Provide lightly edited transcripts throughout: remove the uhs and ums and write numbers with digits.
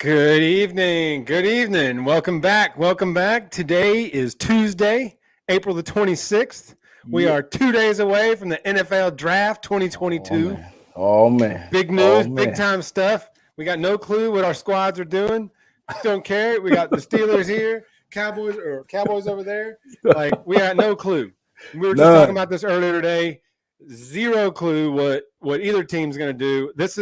Good evening. Good evening. Welcome back. Welcome back. Today is Tuesday, April the 26th. We are 2 days away from the NFL Draft 2022. Oh, man. Big news, big time stuff. We got no clue what our squads are doing. Don't care. We got the Steelers here, Cowboys over there. Like, we got no clue. We were just talking about this earlier today. Zero clue what either team's going to do. This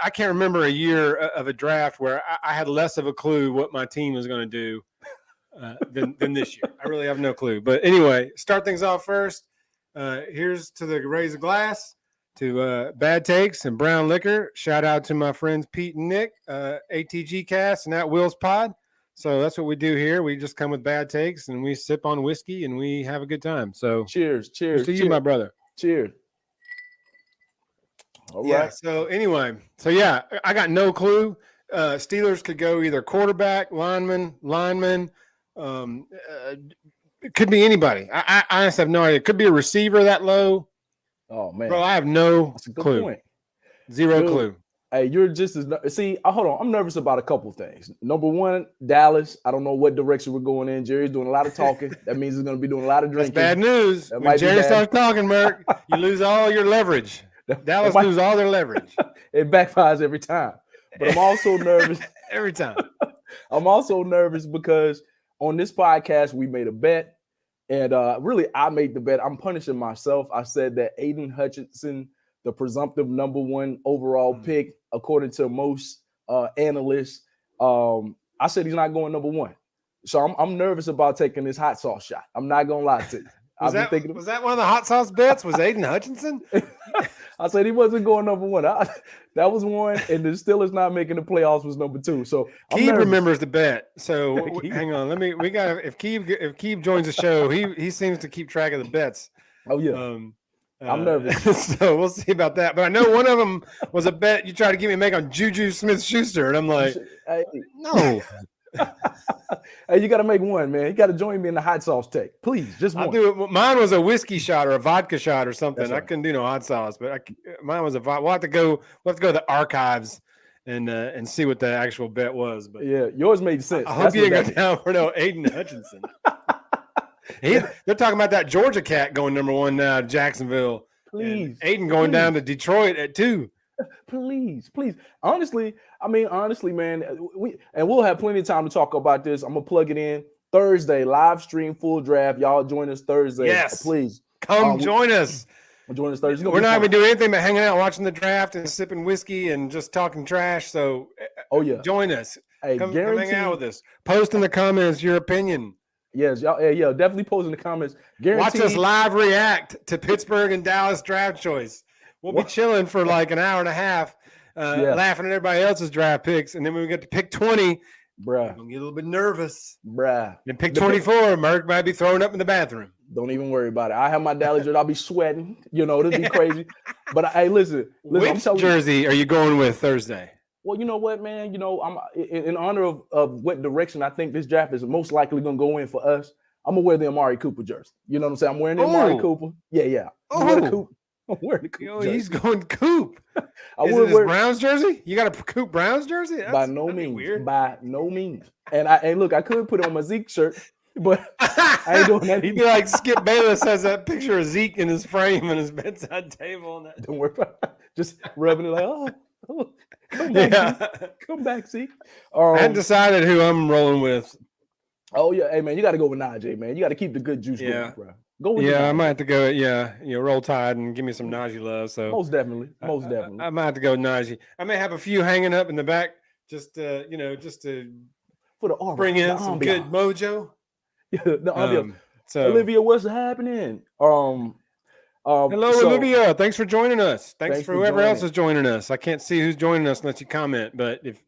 I can't remember a year of a draft where I had less of a clue what my team was going to do than this year. I really have no clue. But anyway, start things off first. Here's to the raise a glass to Bad Takes and Brown Liquor. Shout out to my friends Pete and Nick, ATG Cast and At Will's Pod. So that's what we do here. We just come with bad takes and we sip on whiskey and we have a good time. So cheers to you, my brother. Cheers. All yeah. right. So anyway, I got no clue. Steelers could go either quarterback, lineman. It could be anybody. I honestly have no idea. It could be a receiver that low. Oh man, bro, I have no clue. Point. Zero clue. Hey, you're just as hold on. I'm nervous about a couple of things. Number one, Dallas. I don't know what direction we're going in. Jerry's doing a lot of talking. That means he's going to be doing a lot of drinking. That's bad news. When Jerry starts talking, Merc, you lose all your leverage. Dallas lose all their leverage. It backfires every time. But I'm also nervous. Every time. I'm also nervous because on this podcast, we made a bet. And really, I made the bet. I'm punishing myself. I said that Aiden Hutchinson, the presumptive number one overall pick, according to most analysts, I said he's not going number one. So I'm nervous about taking this hot sauce shot. I'm not going to lie to you. Was that one of the hot sauce bets? Was Aiden Hutchinson? I said he wasn't going number one. That was one, and the Steelers not making the playoffs was number two. So Keeb remembers the bet. So hang on, if Keeb joins the show, he seems to keep track of the bets. Oh yeah, I'm nervous. So we'll see about that. But I know one of them was a bet you tried to get me to make on Juju Smith-Schuster, and I'm like, no. Hey, you got to make one, man. You got to join me in the hot sauce take, please. Just one. I'll do it. Mine was a whiskey shot or a vodka shot or something. Right. I couldn't do no hot sauce, but mine was we'll have to go to the archives and see what the actual bet was. But yeah, yours made sense. I hope you didn't go down for no Aiden Hutchinson. They're talking about that Georgia cat going number one now to Jacksonville. Please, Aiden going down to Detroit at 2. Please. Honestly, man, we'll have plenty of time to talk about this. I'm gonna plug it in Thursday, live stream, full draft. Y'all join us Thursday. Yes, please come join us. Join us Thursday. We're not gonna do anything but hanging out, watching the draft, and sipping whiskey and just talking trash. So, join us. Hey, come hang out with us. Post in the comments your opinion. Yes, y'all. Yeah, definitely post in the comments. Watch us live react to Pittsburgh and Dallas draft choice. We'll be chilling for like an hour and a half, laughing at everybody else's draft picks. And then when we get to pick 20, we'll get a little bit nervous. And pick 24, Merc might be throwing up in the bathroom. Don't even worry about it. I have my Dallas jersey. I'll be sweating. It'll be crazy. But hey, listen. Which jersey are you going with Thursday? Well, you know what, man? I'm in honor of what direction I think this draft is most likely going to go in for us. I'm going to wear the Amari Cooper jersey. You know what I'm saying? I'm wearing the Amari Cooper. Yeah. I'm wearing the Cooper. He's going Coop. Is it his Browns jersey? You got a Coop Browns jersey? By no means. Weird. By no means. And look, I could put it on my Zeke shirt, but I ain't doing that. He'd be like Skip Bayless has that picture of Zeke in his frame on his bedside table. And that. Don't worry about it. Just rubbing it like, come back, Zeke. Come back, Zeke. I hadn't decided who I'm rolling with. Oh yeah, hey man, you got to go with Najee, man. You got to keep the good juice going, bro. Go with I might have to go. Roll Tide and give me some Najee love. So most definitely. I might have to go with Najee. I may have a few hanging up in the back, just to for the armor, bring in some good mojo. Yeah, the audio. So Olivia, what's happening? Hello, Olivia. Thanks for joining us. Thanks for whoever else is joining us. I can't see who's joining us unless you comment, but if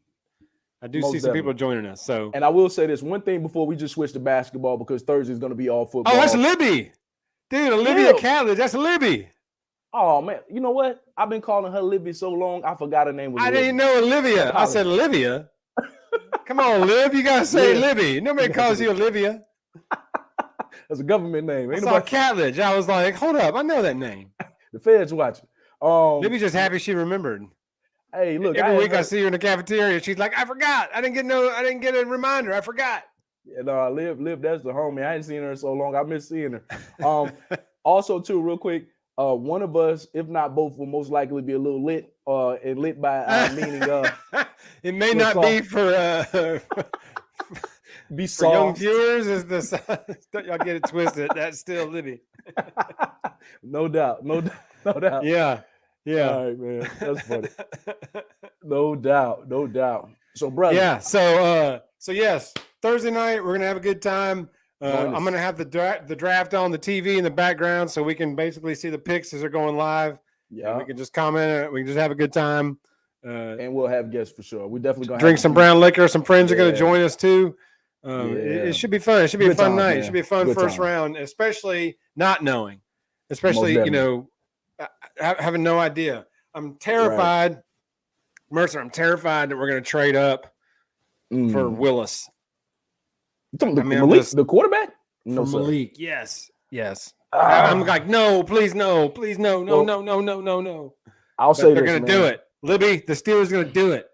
I do see some people joining us. So, and I will say this one thing before we just switch to basketball because Thursday is going to be all football. Oh, that's Libby. Dude, Olivia Catlett, that's Libby. Oh, man. You know what? I've been calling her Libby so long, I forgot her name was Olivia. Didn't know Olivia. I said Olivia. Come on, Liv. You got to say Libby. Nobody calls you Olivia. That's a government name. I saw Catlett. I was like, hold up. I know that name. The feds watching. Libby's just happy she remembered. Hey, look, every week I see her in the cafeteria. She's like, I forgot. I didn't get a reminder. I forgot. Yeah, no, Liv, that's the homie. I ain't seen her in so long. I miss seeing her. Also, too, real quick, one of us, if not both, will most likely be a little lit. And lit by meaning it may not be for be for young soft. viewers. Is this y'all get it twisted? That's still Libby. No doubt. Yeah. All right, man. That's funny. No doubt. So, brother. Yeah. So yes, Thursday night we're gonna have a good time. I'm gonna have the draft on the TV in the background, so we can basically see the picks as they're going live. Yeah. And we can just comment. We can just have a good time. And we'll have guests for sure. We definitely gonna drink some brown liquor. Some friends are gonna join us too. It should be fun. It should be a fun night. Man. It should be a fun first round, especially not knowing, especially having no idea. I'm terrified, right. Mercer. I'm terrified that we're going to trade up for Willis. Malik, the quarterback? No, Malik. Yes. I'm like, no, please, no. I'll say they're going to do it. Libby, the Steelers are going to do it.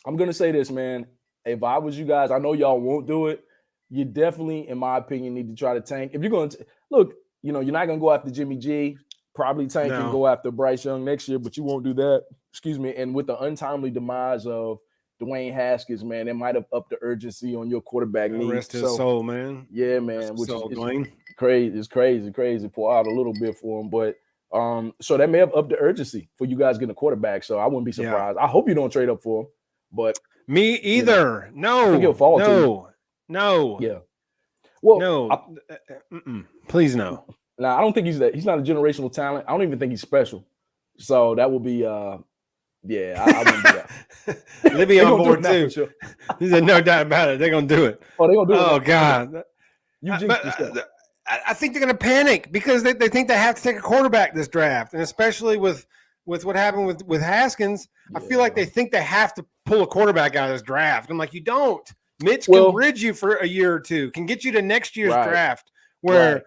I'm going to say this, man. If I was you guys, I know y'all won't do it. You definitely, in my opinion, need to try to tank. If you're going to look, you're not going to go after Jimmy G. Probably tank and go after Bryce Young next year, but you won't do that. Excuse me. And with the untimely demise of Dwayne Haskins, man, it might have upped the urgency on your quarterback needs. Rest his soul, man. Yeah, man. Which is crazy. It's crazy. Pour out a little bit for him, but so that may have upped the urgency for you guys getting a quarterback. So I wouldn't be surprised. I hope you don't trade up for him, but me either. No. I think he'll fall to you. No. Yeah. Well, no. Please no. Nah, I don't think he's not a generational talent. I don't even think he's special. So that will be I wouldn't do that. Libby on board too. Sure. He said no doubt about it. They're gonna do it. Oh, they're gonna do it. Oh God. I think they're gonna panic because they think they have to take a quarterback this draft. And especially with what happened with Haskins, I feel like they think they have to pull a quarterback out of this draft. I'm like, you don't. Mitch can bridge you for a year or two, can get you to next year's draft where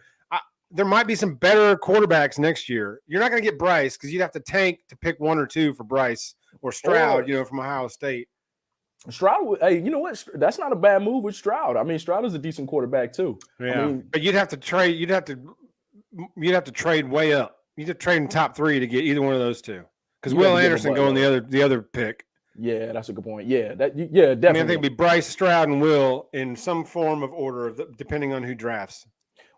there might be some better quarterbacks next year. You're not going to get Bryce because you'd have to tank to pick one or two for Bryce or Stroud, from Ohio State. Stroud, hey, you know what? That's not a bad move with Stroud. I mean, Stroud is a decent quarterback too. Yeah, but you'd have to trade. You'd have to trade way up. You'd have to trade in top 3 to get either one of those two. Because Will Anderson going the other pick. Yeah, that's a good point. Yeah, definitely. I think it'd be Bryce, Stroud, and Will in some form of order, depending on who drafts.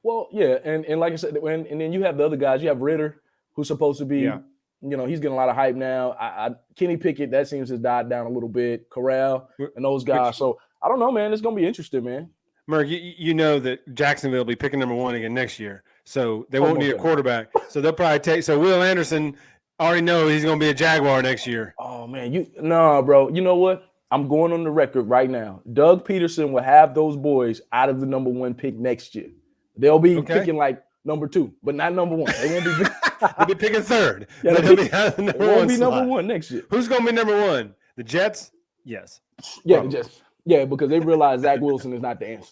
Well, yeah, and like I said, and then you have the other guys. You have Ritter, who's supposed to be, he's getting a lot of hype now. Kenny Pickett, that seems to have died down a little bit. Corral and those guys. So I don't know, man. It's gonna be interesting, man. Merc, you know that Jacksonville will be picking number 1 again next year, so they won't need a quarterback. So they'll probably take. So Will Anderson already know he's gonna be a Jaguar next year. Oh man, bro. You know what? I'm going on the record right now. Doug Peterson will have those boys out of the number 1 pick next year. They'll be picking like number 2, but not number 1. They won't be. They'll be picking 3rd. Yeah, they won't be number 1 next year. Who's going to be number 1? The Jets? Yes. Yeah, the Jets. Yeah, because they realize Zach Wilson is not the answer.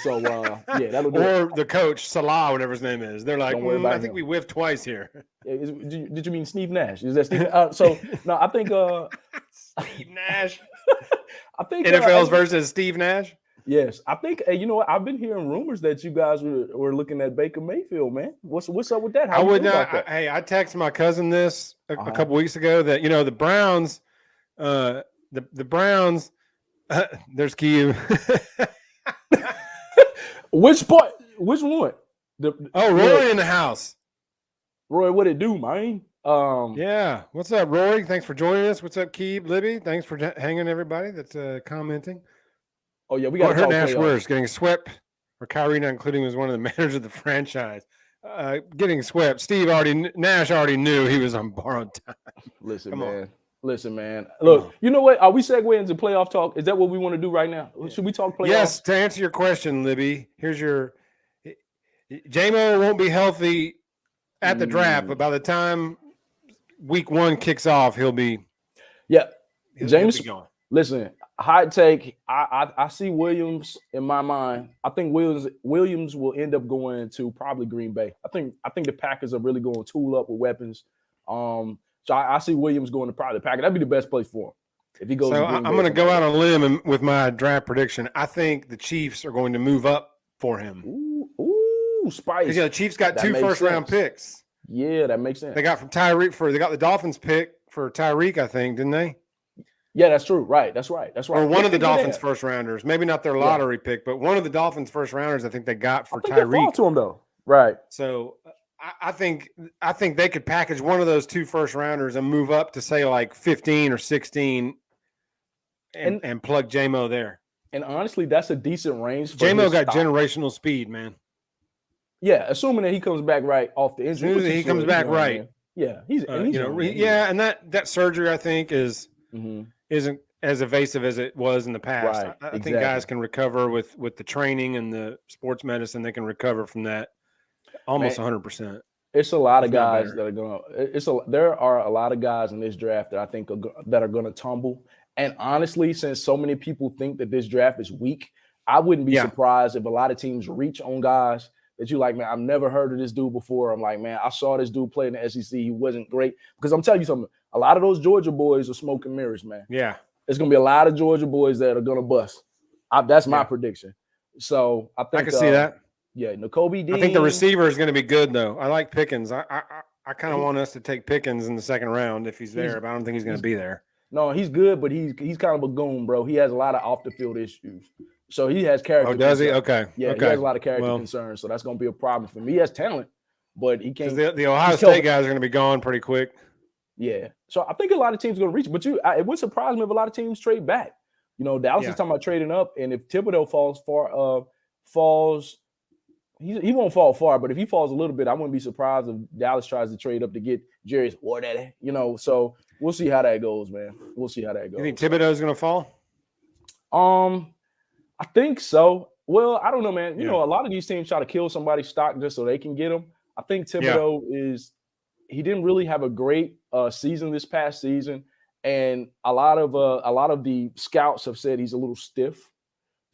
So that'll do or the coach Salah, whatever his name is. They're like, I think we whiffed twice here. Yeah, did you mean Steve Nash? Is that Steve? No, I think Steve Nash. I think NFL's versus Steve Nash. Yes, I think. You know what? I've been hearing rumors that you guys were looking at Baker Mayfield, man. What's up with that? I would not. Hey, I texted my cousin this a couple weeks ago that the Browns, the Browns. There's Key. Which part? Which one? Roy in the house. Roy, what it do, man? Yeah. What's up, Roy? Thanks for joining us. What's up, Keeb, Libby? Thanks for hanging, everybody that's commenting. Oh yeah, we got to talk. Nash Worse getting swept, or Kyrie not including was one of the managers of the franchise. Getting swept. Nash already knew he was on borrowed time. Listen, man. Look, you know what? Are we segueing into playoff talk? Is that what we want to do right now? Should we talk playoffs? Yes. To answer your question, Libby, here's your. J-Mo won't be healthy at the draft, but by the time week 1 kicks off, he'll be. Yeah, James. He'll be going. Listen, hot take. I see Williams in my mind. I think Williams will end up going to probably Green Bay. I think the Packers are really going to tool up with weapons. So I see Williams going to probably the Packers. That'd be the best place for him if he goes. So I'm going to go out on a limb with my draft prediction. I think the Chiefs are going to move up for him. Ooh, spice. Because the Chiefs got 2 first-round picks. Yeah, that makes sense. They got from Tyreek they got the Dolphins pick for Tyreek, I think, didn't they? Yeah, that's true. Right. That's right. Or one of the Dolphins first rounders. Maybe not their lottery pick, but one of the Dolphins first rounders I think they got for Tyreek. They fall to him though. Right. So I think they could package one of those 2 first rounders and move up to say like 15 or 16 and plug J-Mo there. And honestly, that's a decent range. J-Mo got generational speed, man. Yeah, assuming that he comes back right off the injury. As soon as he comes back right. Man. Yeah, he's and that surgery I think isn't as evasive as it was in the past. Right, I think guys can recover with the training and the sports medicine. They can recover from that almost 100%. It's a lot of guys that are going to. There are a lot of guys in this draft that I think that are going to tumble. And honestly, since so many people think that this draft is weak, I wouldn't be surprised if a lot of teams reach on guys that you like, man, I've never heard of this dude before. I'm like, man, I saw this dude play in the SEC. He wasn't great. Because I'm telling you something, a lot of those Georgia boys are smoke and mirrors, man. Yeah. There's going to be a lot of Georgia boys that are going to bust. That's my prediction. So I think I can see that. Yeah, Nakobe Dean. I think the receiver is going to be good, though. I like Pickens. I kind of want us to take Pickens in the second round if he's there, but I don't think he's going to be there. No, he's good, but he's kind of a goon, bro. He has a lot of off-the-field issues. So he has character. Oh, does concerns. he? Okay. Yeah, okay. He has a lot of character concerns, so that's going to be a problem for him. He has talent, but he can't. The Ohio State guys are going to be gone pretty quick. Yeah. So I think a lot of teams are going to reach, but it would surprise me if a lot of teams trade back. You know, Dallas is talking about trading up, and if Thibodeau falls, he won't fall far, but if he falls a little bit, I wouldn't be surprised if Dallas tries to trade up to get Jerry's war daddy. You know, so we'll see how that goes, man. We'll see how that goes. You think Thibodeau is going to fall? I think so. Well, I don't know, man. You know, a lot of these teams try to kill somebody's stock just so they can get him. I think Thibodeau he didn't really have a great season this past season, and a lot of the scouts have said he's a little stiff.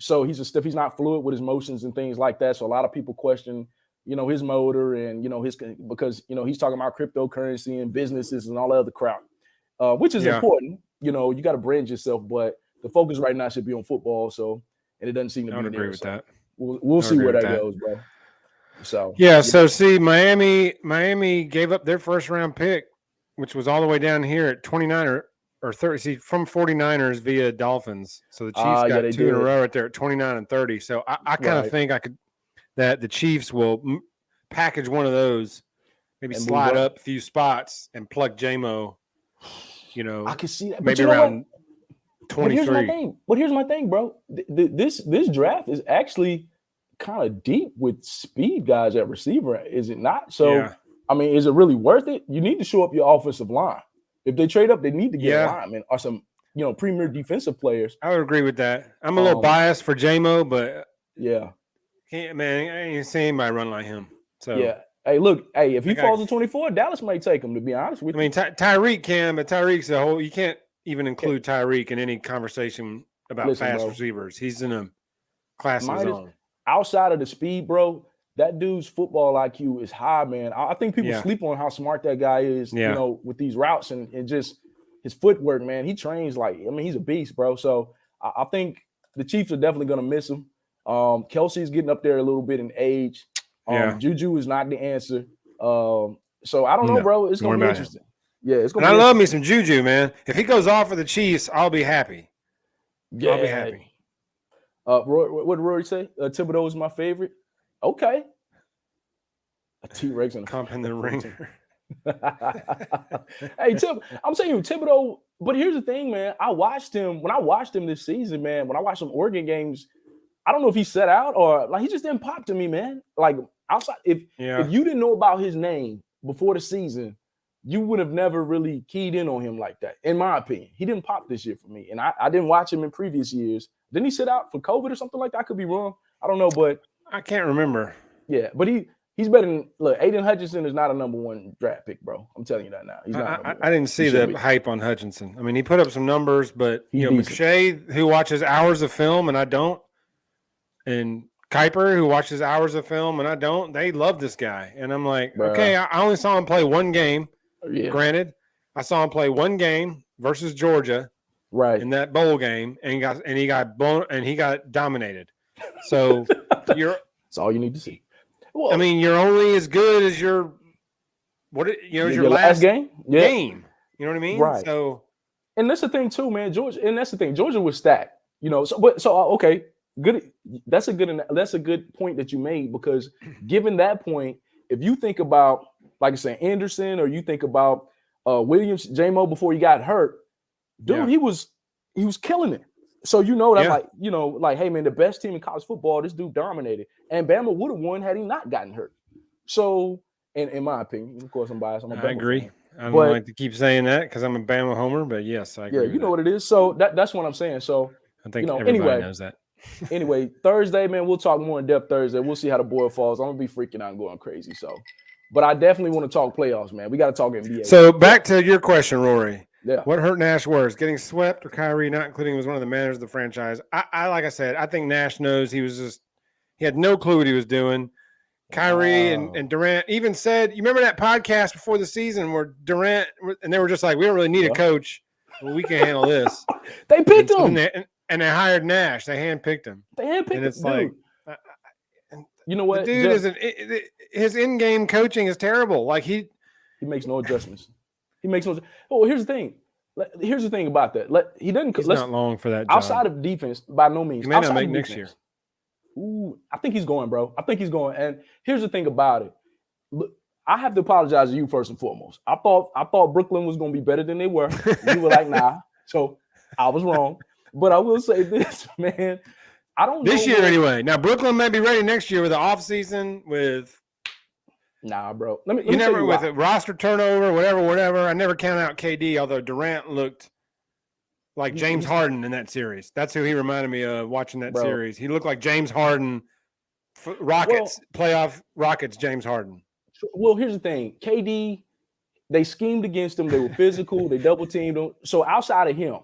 So he's not fluid with his motions and things like that. So a lot of people question, you know, his motor and, you know, because, you know, he's talking about cryptocurrency and businesses and all that other crap, which is important. You know, you got to brand yourself, but the focus right now should be on football. So, and it doesn't seem to be. I would agree with that. We'll see where that goes, bro. So so see, Miami gave up their first round pick, which was all the way down here at 29 or 30. See, from 49ers via Dolphins. So the Chiefs got 2 in a row right there at 29 and 30. So I kind of think that the Chiefs will package one of those, maybe and slide up a few spots and plug J-Mo. You know, I can see that. Maybe around 23. But here's my thing, bro. This draft is actually kind of deep with speed guys at receiver, is it not? So, I mean, is it really worth it? You need to show up your offensive line. If they trade up, they need to get a lineman or some, you know, premier defensive players. I would agree with that. I'm a little biased for J-Mo, but man, I ain't seen anybody run like him. So hey, look, if he falls to 24, Dallas might take him. To be honest with you, I mean, Tyreek can, but Tyreek's a whole. You can't even include Tyreek in any conversation about fast receivers. He's in a class of his own. Outside of the speed, bro, that dude's football IQ is high, man. I think people sleep on how smart that guy is, you know, with these routes and just his footwork, man. He trains he's a beast, bro. So I think the Chiefs are definitely going to miss him. Kelsey's getting up there a little bit in age. Juju is not the answer. So I don't know, bro. It's going to be interesting. Yeah, it's going to be I love me some Juju, man. If he goes off for the Chiefs, I'll be happy. Yeah. I'll be happy. What did Rory say? Thibodeau is my favorite. Okay. A T-Rex and a comp in the ringer. Hey, I'm saying you, Thibodeau. But here's the thing, man. When I watched him this season, man, when I watched some Oregon games, I don't know if he set out or he just didn't pop to me, man. Like outside, if you didn't know about his name before the season, you would have never really keyed in on him like that. In my opinion, he didn't pop this year for me, and I didn't watch him in previous years. Didn't he sit out for COVID or something like that? I could be wrong. I don't know, but I can't remember. Yeah, but he's better than Aiden Hutchinson is not a number 1 draft pick, bro. I'm telling you that now. He's not. I didn't see the hype on Hutchinson. I mean, he put up some numbers, but McShay, who watches hours of film and I don't, and Kuiper, who watches hours of film and I don't, they love this guy. And I'm like, okay, I only saw him play 1 game. Yeah. Granted, I saw him play one game versus Georgia, right, in that bowl game, and he got blown and he got dominated. So that's all you need to see. Well, I mean, you're only as good as your your last game. Yeah. Game. You know what I mean? Right. So, and that's the thing too, man. Georgia was stacked. Okay, good. That's a good point that you made, because given that point, if you think about, like I said, Anderson, or you think about Williams, J-Mo before he got hurt, dude, he was killing it. So that hey man, the best team in college football, this dude dominated, and Bama would have won had he not gotten hurt. So, in my opinion, of course, I'm biased. I agree. Fan. I don't like to keep saying that because I'm a Bama homer, but yes, I agree. Yeah, you know what it is. So that's what I'm saying. So I think everybody knows that. Anyway, Thursday, man, we'll talk more in depth Thursday. We'll see how the board falls. I'm gonna be freaking out and going crazy. So, but I definitely want to talk playoffs, man. We got to talk NBA. So back to your question, Rory. Yeah. What hurt Nash worse, getting swept or Kyrie not including him was one of the managers of the franchise? I like I said, I think Nash knows he had no clue what he was doing. Kyrie and Durant even said, you remember that podcast before the season where Durant and they were just like, we don't really need a coach. Well, we can handle this. They picked him. And they hired Nash. They handpicked him. And it's like, you know what? The dude his in-game coaching is terrible. Like he makes no adjustments. Oh, here's the thing. Here's the thing about that. He doesn't. He's not long for that job. Outside of defense, by no means. He may not make next year. Ooh, I think he's going, bro. I think he's going. And here's the thing about it. Look, I have to apologize to you first and foremost. I thought Brooklyn was going to be better than they were. You were like, nah. So I was wrong. But I will say this, man. I don't know. This year, anyway. Now, Brooklyn may be ready next year with the offseason with. Nah, bro. You never with a roster turnover, whatever. I never count out KD, although Durant looked like James Harden in that series. That's who he reminded me of watching that series. He looked like James Harden, playoff Rockets, James Harden. Well, here's the thing. KD, they schemed against him. They were physical. They double teamed him. So outside of him,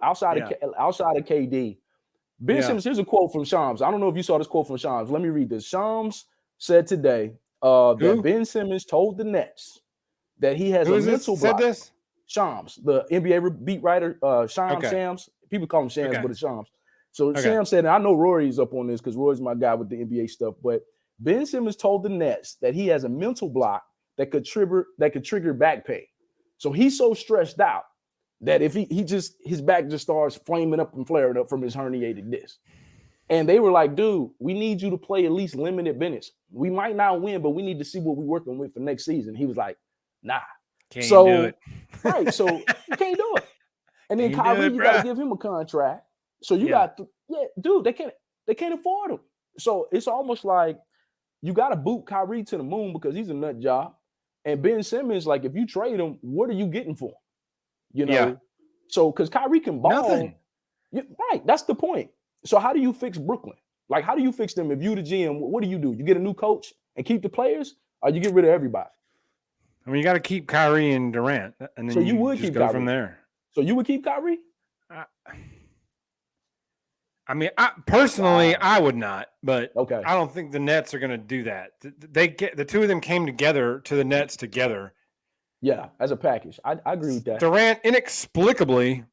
outside of KD, Ben Simmons, here's a quote from Shams. I don't know if you saw this quote from Shams. Let me read this. Shams said today that Ben Simmons told the Nets that he has a mental block. Said this? Shams, the NBA beat writer, Shams. People call him Shams, but it's Shams. So Sam said, and I know Rory's up on this because Rory's my guy with the NBA stuff, but Ben Simmons told the Nets that he has a mental block that could trigger back pain. So he's so stressed out that if his back just starts flaming up and flaring up from his herniated disc. And they were like, dude, we need you to play at least limited minutes. We might not win, but we need to see what we're working with for next season. He was like, nah. Can't do it. Right. So you can't do it. And then Kyrie, you got to give him a contract. So you got dude, they can't afford him. So it's almost like you got to boot Kyrie to the moon because he's a nut job. And Ben Simmons, like, if you trade him, what are you getting for him? So because Kyrie can ball. Nothing. Right. That's the point. So how do you fix Brooklyn? Like, how do you fix them? If you the GM, what do? You get a new coach and keep the players, or you get rid of everybody? I mean, you got to keep Kyrie and Durant, and then so you would keep go Kyrie from there. So you would keep Kyrie? I mean, personally, I would not, but okay. I don't think the Nets are going to do that. The two of them came together to the Nets together. Yeah, as a package. I agree with that. Durant inexplicably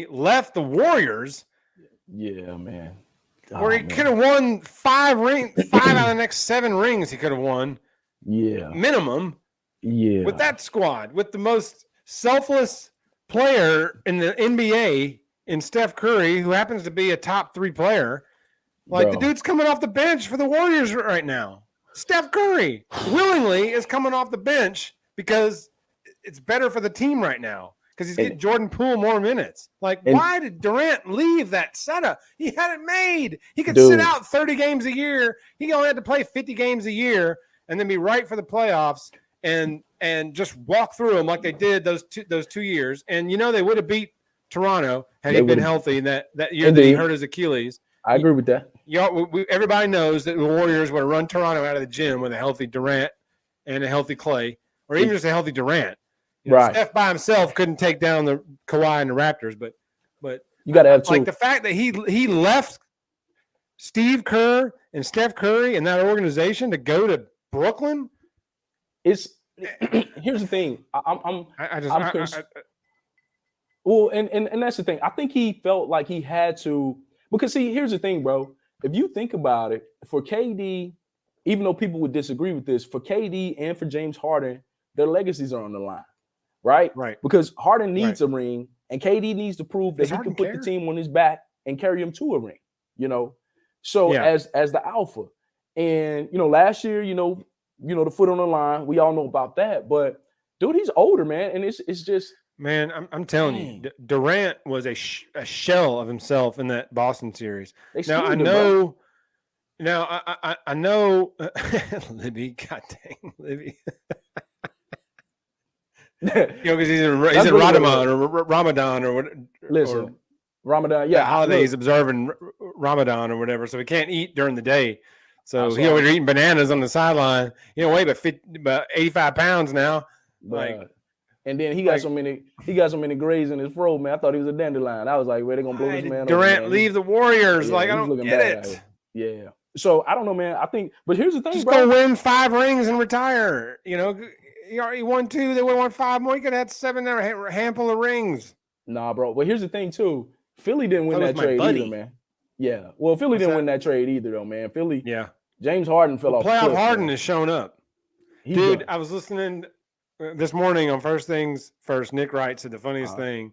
left the Warriors. Yeah, man. Where he could have won 5 out of the next 7 rings he could have won. Yeah. Minimum. Yeah. With that squad, with the most selfless player in the NBA in Steph Curry, who happens to be a top 3 player. Like, the dude's coming off the bench for the Warriors right now. Steph Curry willingly is coming off the bench because it's better for the team right now. Because he's getting Jordan Poole more minutes. Like, why did Durant leave that setup? He had it made. He could sit out 30 games a year. He only had to play 50 games a year and then be right for the playoffs and just walk through them like they did those 2 years. And, they would have beat Toronto had he been healthy that year that he hurt his Achilles. I agree with that. Everybody knows that the Warriors would have run Toronto out of the gym with a healthy Durant and a healthy Clay, or even just a healthy Durant. Right. Steph by himself couldn't take down the Kawhi and the Raptors, but you got to have two. Like the fact that he left Steve Kerr and Steph Curry and that organization to go to Brooklyn. It's here's the thing. Well, and that's the thing. I think he felt like he had to, because see, here's the thing, bro. If you think about it, for KD, even though people would disagree with this, for KD and for James Harden, their legacies are on the line, right? Right. Because Harden needs a ring, and KD needs to prove that he can put the team on his back and carry him to a ring. So as the alpha, and last year, the foot on the line, we all know about that. But dude, he's older, man, and it's just. Man, I'm telling you, Durant was a shell of himself in that Boston series. Now I know, Libby. God dang, Libby. Because he's in Ramadan or what? Listen, Ramadan, yeah, holiday. He's observing Ramadan or whatever, so he can't eat during the day. So he over eating bananas on the sideline. Weigh about 85 pounds now. And then he got so many grays in his fro, man. I thought he was a dandelion. I was like, where they gonna blow this man? Durant, leave the Warriors. I don't get it. Yeah. So I don't know, man. I think, but here's the thing, just bro. go win 5 rings and retire. He already won 2. They would have won 5 more. He could have had 7 there, a handful of rings. Nah, bro. But here's the thing too. Philly didn't win that trade either, man. Yeah. Well, Philly didn't win that trade either, though, man. Philly. Yeah. James Harden fell off. Playoff Harden has shown up. Dude, I was listening this morning on First Things First. Nick Wright said the funniest thing,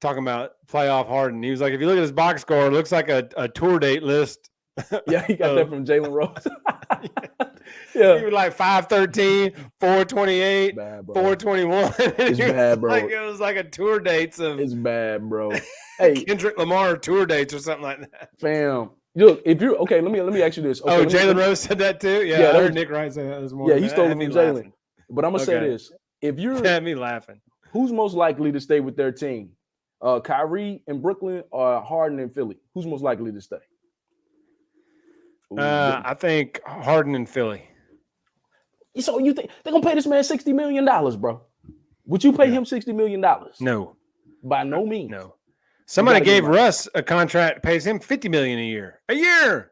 talking about playoff Harden. He was like, if you look at his box score, it looks like a tour date list. Yeah, he got that from Jalen Rose. Yeah. He was like 513, 428, 421. It's bad, bro. It was like a tour dates of. It's bad, bro. Hey, Kendrick Lamar tour dates or something like that. Fam. Look, if you're okay, let me ask you this. Okay, Jalen Rose said that too? Yeah, I heard Nick Wright say that this morning. Yeah, he stole it from Jalen. But I'm gonna say this: if you're had me laughing, who's most likely to stay with their team? Kyrie in Brooklyn or Harden in Philly? Who's most likely to stay? I think Harden in Philly. So you think they're gonna pay this man $60 million, bro? Would you pay him $60 million? No, by no means. No. Somebody gave Russ a contract that pays him $50 million a year.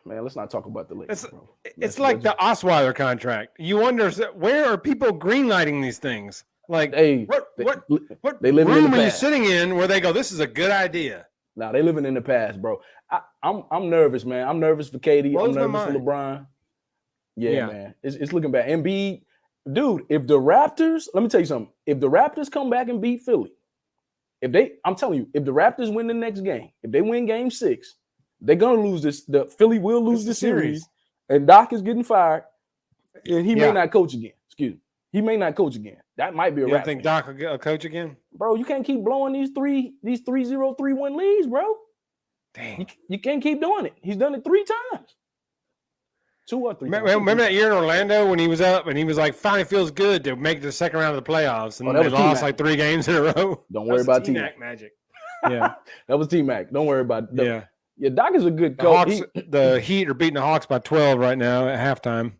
Man, let's not talk about the Lakers, bro. It's like the Osweiler contract. You wonder where are people greenlighting these things? Like, what room are you sitting in where they go, this is a good idea? Nah, they living in the past, bro. I'm nervous, man. I'm nervous for KD. I'm nervous for LeBron. Yeah, man. It's looking bad. Embiid, dude, if the Raptors, let me tell you something. If the Raptors come back and beat Philly, I'm telling you, if the Raptors win the next game, if they win game 6, they're gonna lose this. The Philly will lose the series, and Doc is getting fired, and he may not coach again. Excuse me, he may not coach again. That might be a wrap. You think Doc will coach again, bro? You can't keep blowing these 3-0, 3-1 leads, bro. Dang, you can't keep doing it. He's done it 3 times. 2 or 3. Remember that year in Orlando when he was up and he was like, finally feels good to make the second round of the playoffs, and they lost like 3 games in a row. Don't worry about T-Mac magic. Yeah, that was T-Mac. Don't worry about it. Yeah, Doc is a good coach. The Heat are beating the Hawks by 12 right now at halftime.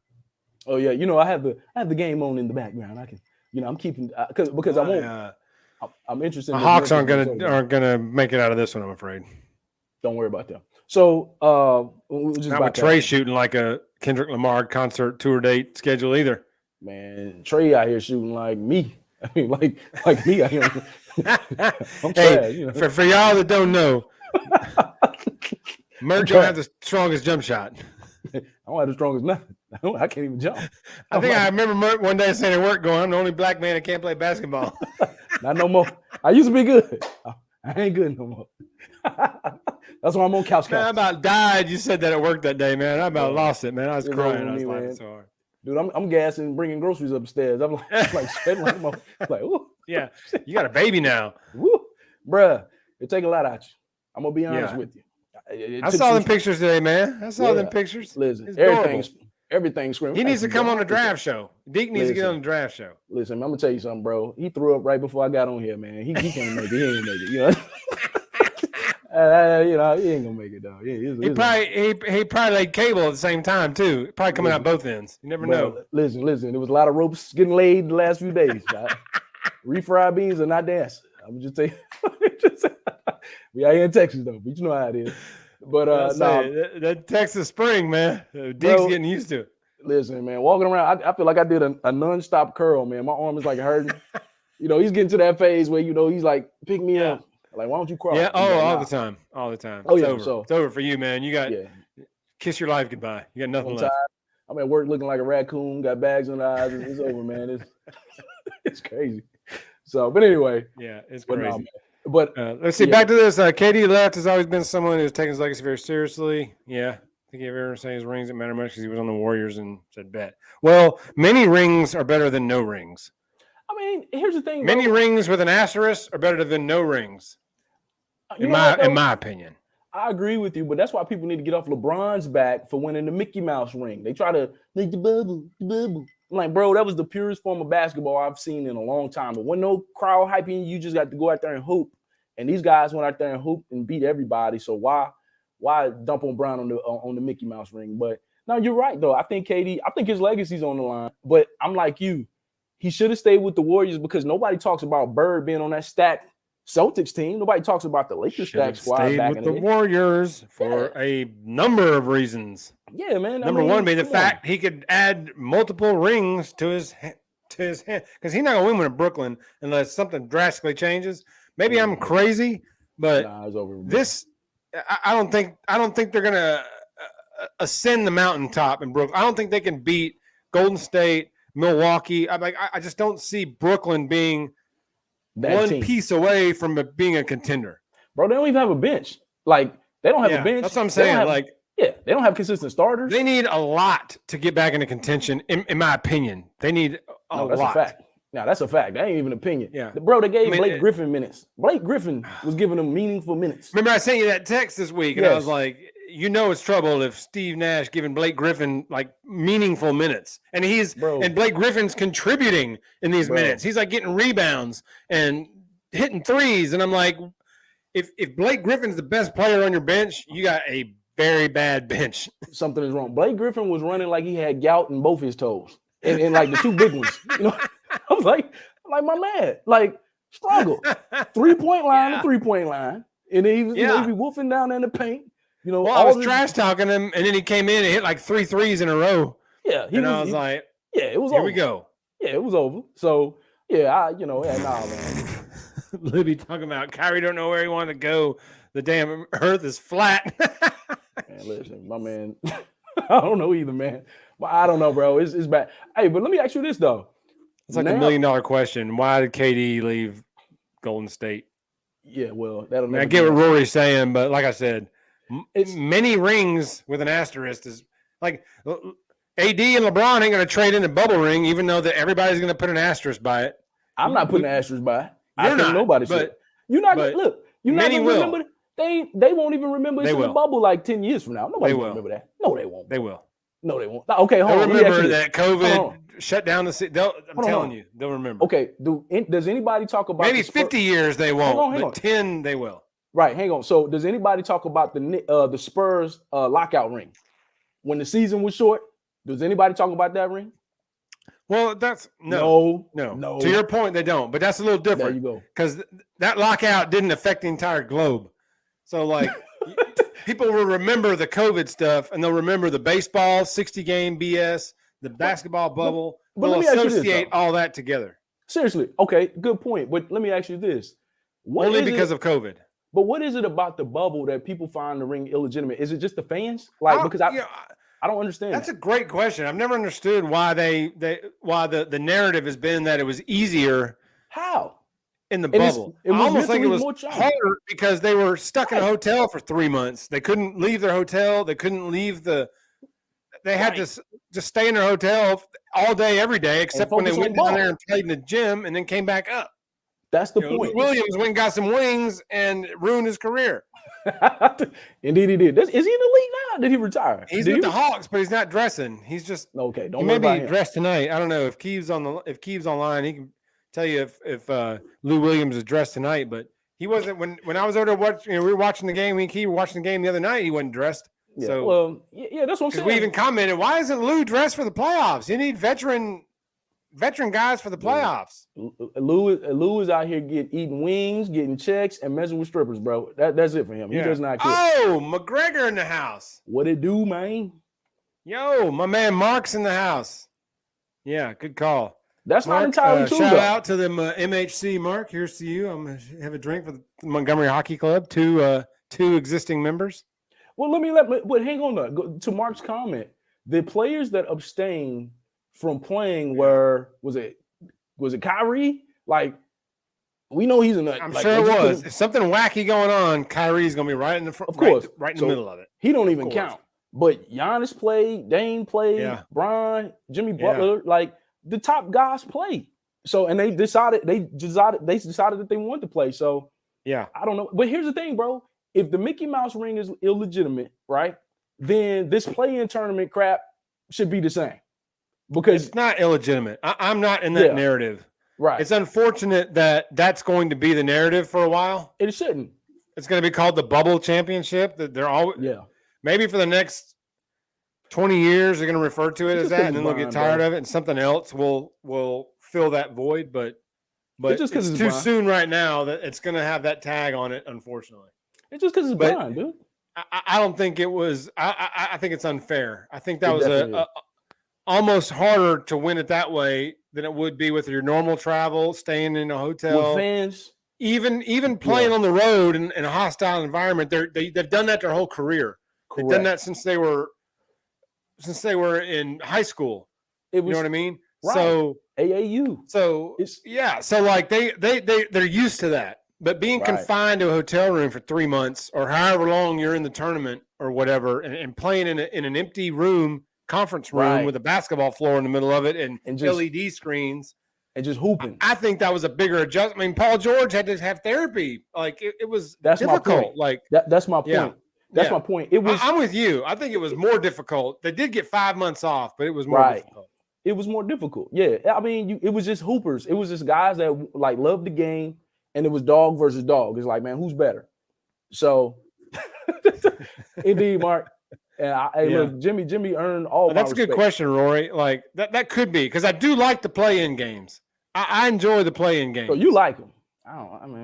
Oh yeah, I have the game on in the background. I can, I'm keeping because I won't. I'm interested. The Hawks aren't gonna make it out of this one, I'm afraid. Don't worry about them. So, not with Trey shooting like a Kendrick Lamar concert tour date schedule either. Man, Trey out here shooting like me. I mean, like me. I'm trash. For y'all that don't know, Mercer don't have the strongest jump shot. I don't have the strongest nothing. I can't even jump. I remember Merc one day saying at work, going, "I'm the only black man that can't play basketball." Not no more. I used to be good. I ain't good no more. That's why I'm on couch. Man, I about died. You said that at work that day, man. I about lost it, man. I was crying. I was laughing so hard. Dude, I'm gassing, bringing groceries upstairs. I'm like sweating like, ooh. Yeah, you got a baby now. Woo. Bruh, it take a lot out you. I'm going to be honest with you. I saw them pictures today, man. I saw them pictures. Listen, everything's screaming. He needs to come on the draft show. Deke needs to get on the draft show. Listen, I'm going to tell you something, bro. He threw up right before I got on here, man. He can't make it. He ain't make it, he ain't gonna make it though. He probably laid cable at the same time too. Probably coming out both ends. You never know. Listen. There was a lot of ropes getting laid the last few days. Refried beans are not the answer. I'm just tell you. We out here in Texas though, but you know how it is. But that Texas spring, man, Deke's getting used to it. Listen, man, walking around, I feel like I did a nonstop curl, man. My arm is like hurting. He's getting to that phase where he's like, pick me up. Like, why don't you crawl? Yeah. I'm Oh, like, all nah. the time. All the time. Oh, It's yeah. over. So it's over for you, man. You got kiss your life goodbye. You got nothing left. I'm at work looking like a raccoon, got bags on the eyes. It's over, man. It's crazy. So, but anyway. Yeah, it's crazy. But let's see. Back to this. KD left has always been someone who's taken his legacy very seriously. Yeah. I think he ever saying his rings didn't matter much because he was on the Warriors and said bet. Well, many rings are better than no rings. I mean, here's the thing. Many rings with an asterisk are better than no rings. In my opinion. I agree with you, but that's why people need to get off LeBron's back for winning the Mickey Mouse ring. They try to make the bubble. I'm like, bro, that was the purest form of basketball I've seen in a long time. But when no crowd hyping, you just got to go out there and hoop. And these guys went out there and hooped and beat everybody. So why dump on Brown on the Mickey Mouse ring? But no, you're right though. I think KD, his legacy's on the line. But I'm like you, he should have stayed with the Warriors because nobody talks about Bird being on that stacked Celtics team. Nobody talks about the Lakers stacked squad stayed back with in the Warriors for a number of reasons. Yeah, man. Number one being the fact he could add multiple rings to his hand because he's not gonna win with Brooklyn unless something drastically changes. Maybe I'm crazy, but it's over. This I don't think they're gonna ascend the mountaintop in Brooklyn. I don't think they can beat Golden State, Milwaukee. I just don't see Brooklyn being one piece away from being a contender. Bro, they don't even have a bench. Like, they don't have a bench. That's what I'm saying. They don't have consistent starters. They need a lot to get back into contention, in my opinion. They need a lot. That's a fact. Now, that's a fact. That ain't even an opinion. Yeah. Bro, they gave Blake Griffin minutes. Blake Griffin was giving them meaningful minutes. Remember I sent you that text this week, and I was like, it's trouble if Steve Nash giving Blake Griffin meaningful minutes, and and Blake Griffin's contributing in these minutes. He's getting rebounds and hitting threes, and I'm like, if Blake Griffin's the best player on your bench, you got a very bad bench. Something is wrong. Blake Griffin was running like he had gout in both his toes, and the two big ones. I was like my man, struggle 3-point line to 3-point line, and then he was he be wolfing down in the paint. I was trash talking him, and then he came in and hit 3 threes in a row. Yeah, I was like, it was here over. we go. Yeah, it was over. So man. Libby talking about Kyrie don't know where he wanted to go. The damn earth is flat. Man, listen, my man, I don't know either, man. But I don't know, bro. It's bad. Hey, but let me ask you this though. It's like $1 million question. Why did KD leave Golden State? Yeah, well, that'll. I get what Rory's saying, but like I said, it's many rings with an asterisk is like AD and LeBron ain't going to trade in a bubble ring, even though that everybody's going to put an asterisk by it. I'm not putting an asterisk by it. I think nobody should. You're not going to look. You're not going to remember. They won't even remember it's in the bubble 10 years from now. Nobody will remember that. No, they won't. They will. No, they won't. Okay, hold on. Remember that COVID shut down the city. I'm telling you, they'll remember. Okay, does anybody talk about maybe 50 years they won't, but 10 they will. Right, hang on. So does anybody talk about the Spurs lockout ring when the season was short? Does anybody talk about that ring? Well, that's no. To your point, they don't. But that's a little different. There you go. Because that lockout didn't affect the entire globe. So people will remember the COVID stuff, and they'll remember the baseball 60-game BS, the basketball bubble. They'll associate all that together. Seriously, okay, good point. But let me ask you this: only because of COVID. But what is it about the bubble that people find the ring illegitimate? Is it just the fans? I don't understand. That's a great question. I've never understood why the narrative has been that it was easier. How? In the bubble. I almost think it was harder because they were stuck in a hotel for 3 months. They couldn't leave their hotel. They couldn't leave they had to just stay in their hotel all day, every day, except when they went down there and played in the gym and then came back up. That's the point. Williams went and got some wings and ruined his career. Indeed, he did. Is he in the league now? Did he retire? He's with the Hawks, but he's not dressing. He's just okay. He may be dressed tonight. I don't know if Keeves online. He can tell you if Lou Williams is dressed tonight, but he wasn't when I was over there watching. We were watching the game. We were watching the game the other night. He wasn't dressed. Yeah, so that's what I'm saying. We even commented, why isn't Lou dressed for the playoffs? You need veteran guys for the playoffs. Lou is out here eating wings, getting checks, and messing with strippers, bro. That's it for him. He does not care. Oh, McGregor in the house. What it do, man? Yo, my man Mark's in the house. Yeah, good call. That's Mark, not entirely true, shout though. out to them MHC. Mark, here's to you. I'm gonna have a drink for the Montgomery Hockey Club. Two existing members. Well, but hang on though. To Mark's comment, the players that abstained from playing was it Kyrie? Like, we know he's in the. I'm like, sure it was. If something wacky going on, Kyrie's gonna be right in the front, of course, right in the middle of it. He don't even count. But Giannis played, Dame played, Bron, Jimmy Butler, like the top guys played. So, and they decided that they wanted to play. So, yeah, I don't know. But here's the thing, bro. If the Mickey Mouse ring is illegitimate, right, then this play-in tournament crap should be the same. Because it's not illegitimate. I'm not in that narrative. Right. It's unfortunate that that's going to be the narrative for a while. It shouldn't. It's going to be called the Bubble Championship. That they're all maybe for the next 20 years they're going to refer to it as that, and then they'll get tired of it, and something else will fill that void. But it's too soon right now that it's going to have that tag on it. Unfortunately, it's just because it's Brian, dude. I don't think it was. I think it's unfair. I think that was almost harder to win it that way than it would be with your normal travel, staying in a hotel, with fans. Even playing on the road in a hostile environment, they've done that their whole career. Correct. They've done that since they were in high school. You know what I mean? Right. So AAU. So So like they're used to that. But being confined to a hotel room for 3 months or however long you're in the tournament or whatever, and playing in an empty room, conference room with a basketball floor in the middle of it and just, LED screens. And just hooping. I think that was a bigger adjustment. I mean, Paul George had to have therapy. Like it was difficult. My point. Like that's my point. Yeah. That's my point. It was. I'm with you. I think it was more difficult. They did get 5 months off, but it was more difficult. It was more difficult. Yeah. I mean, it was just hoopers. It was just guys that like loved the game, and it was dog versus dog. It's like, man, who's better? So, indeed, Mark. And look, Jimmy earned all. That's a good question, Rory. Like that could be, because I do like the play-in games. I enjoy the play-in games. So you like them?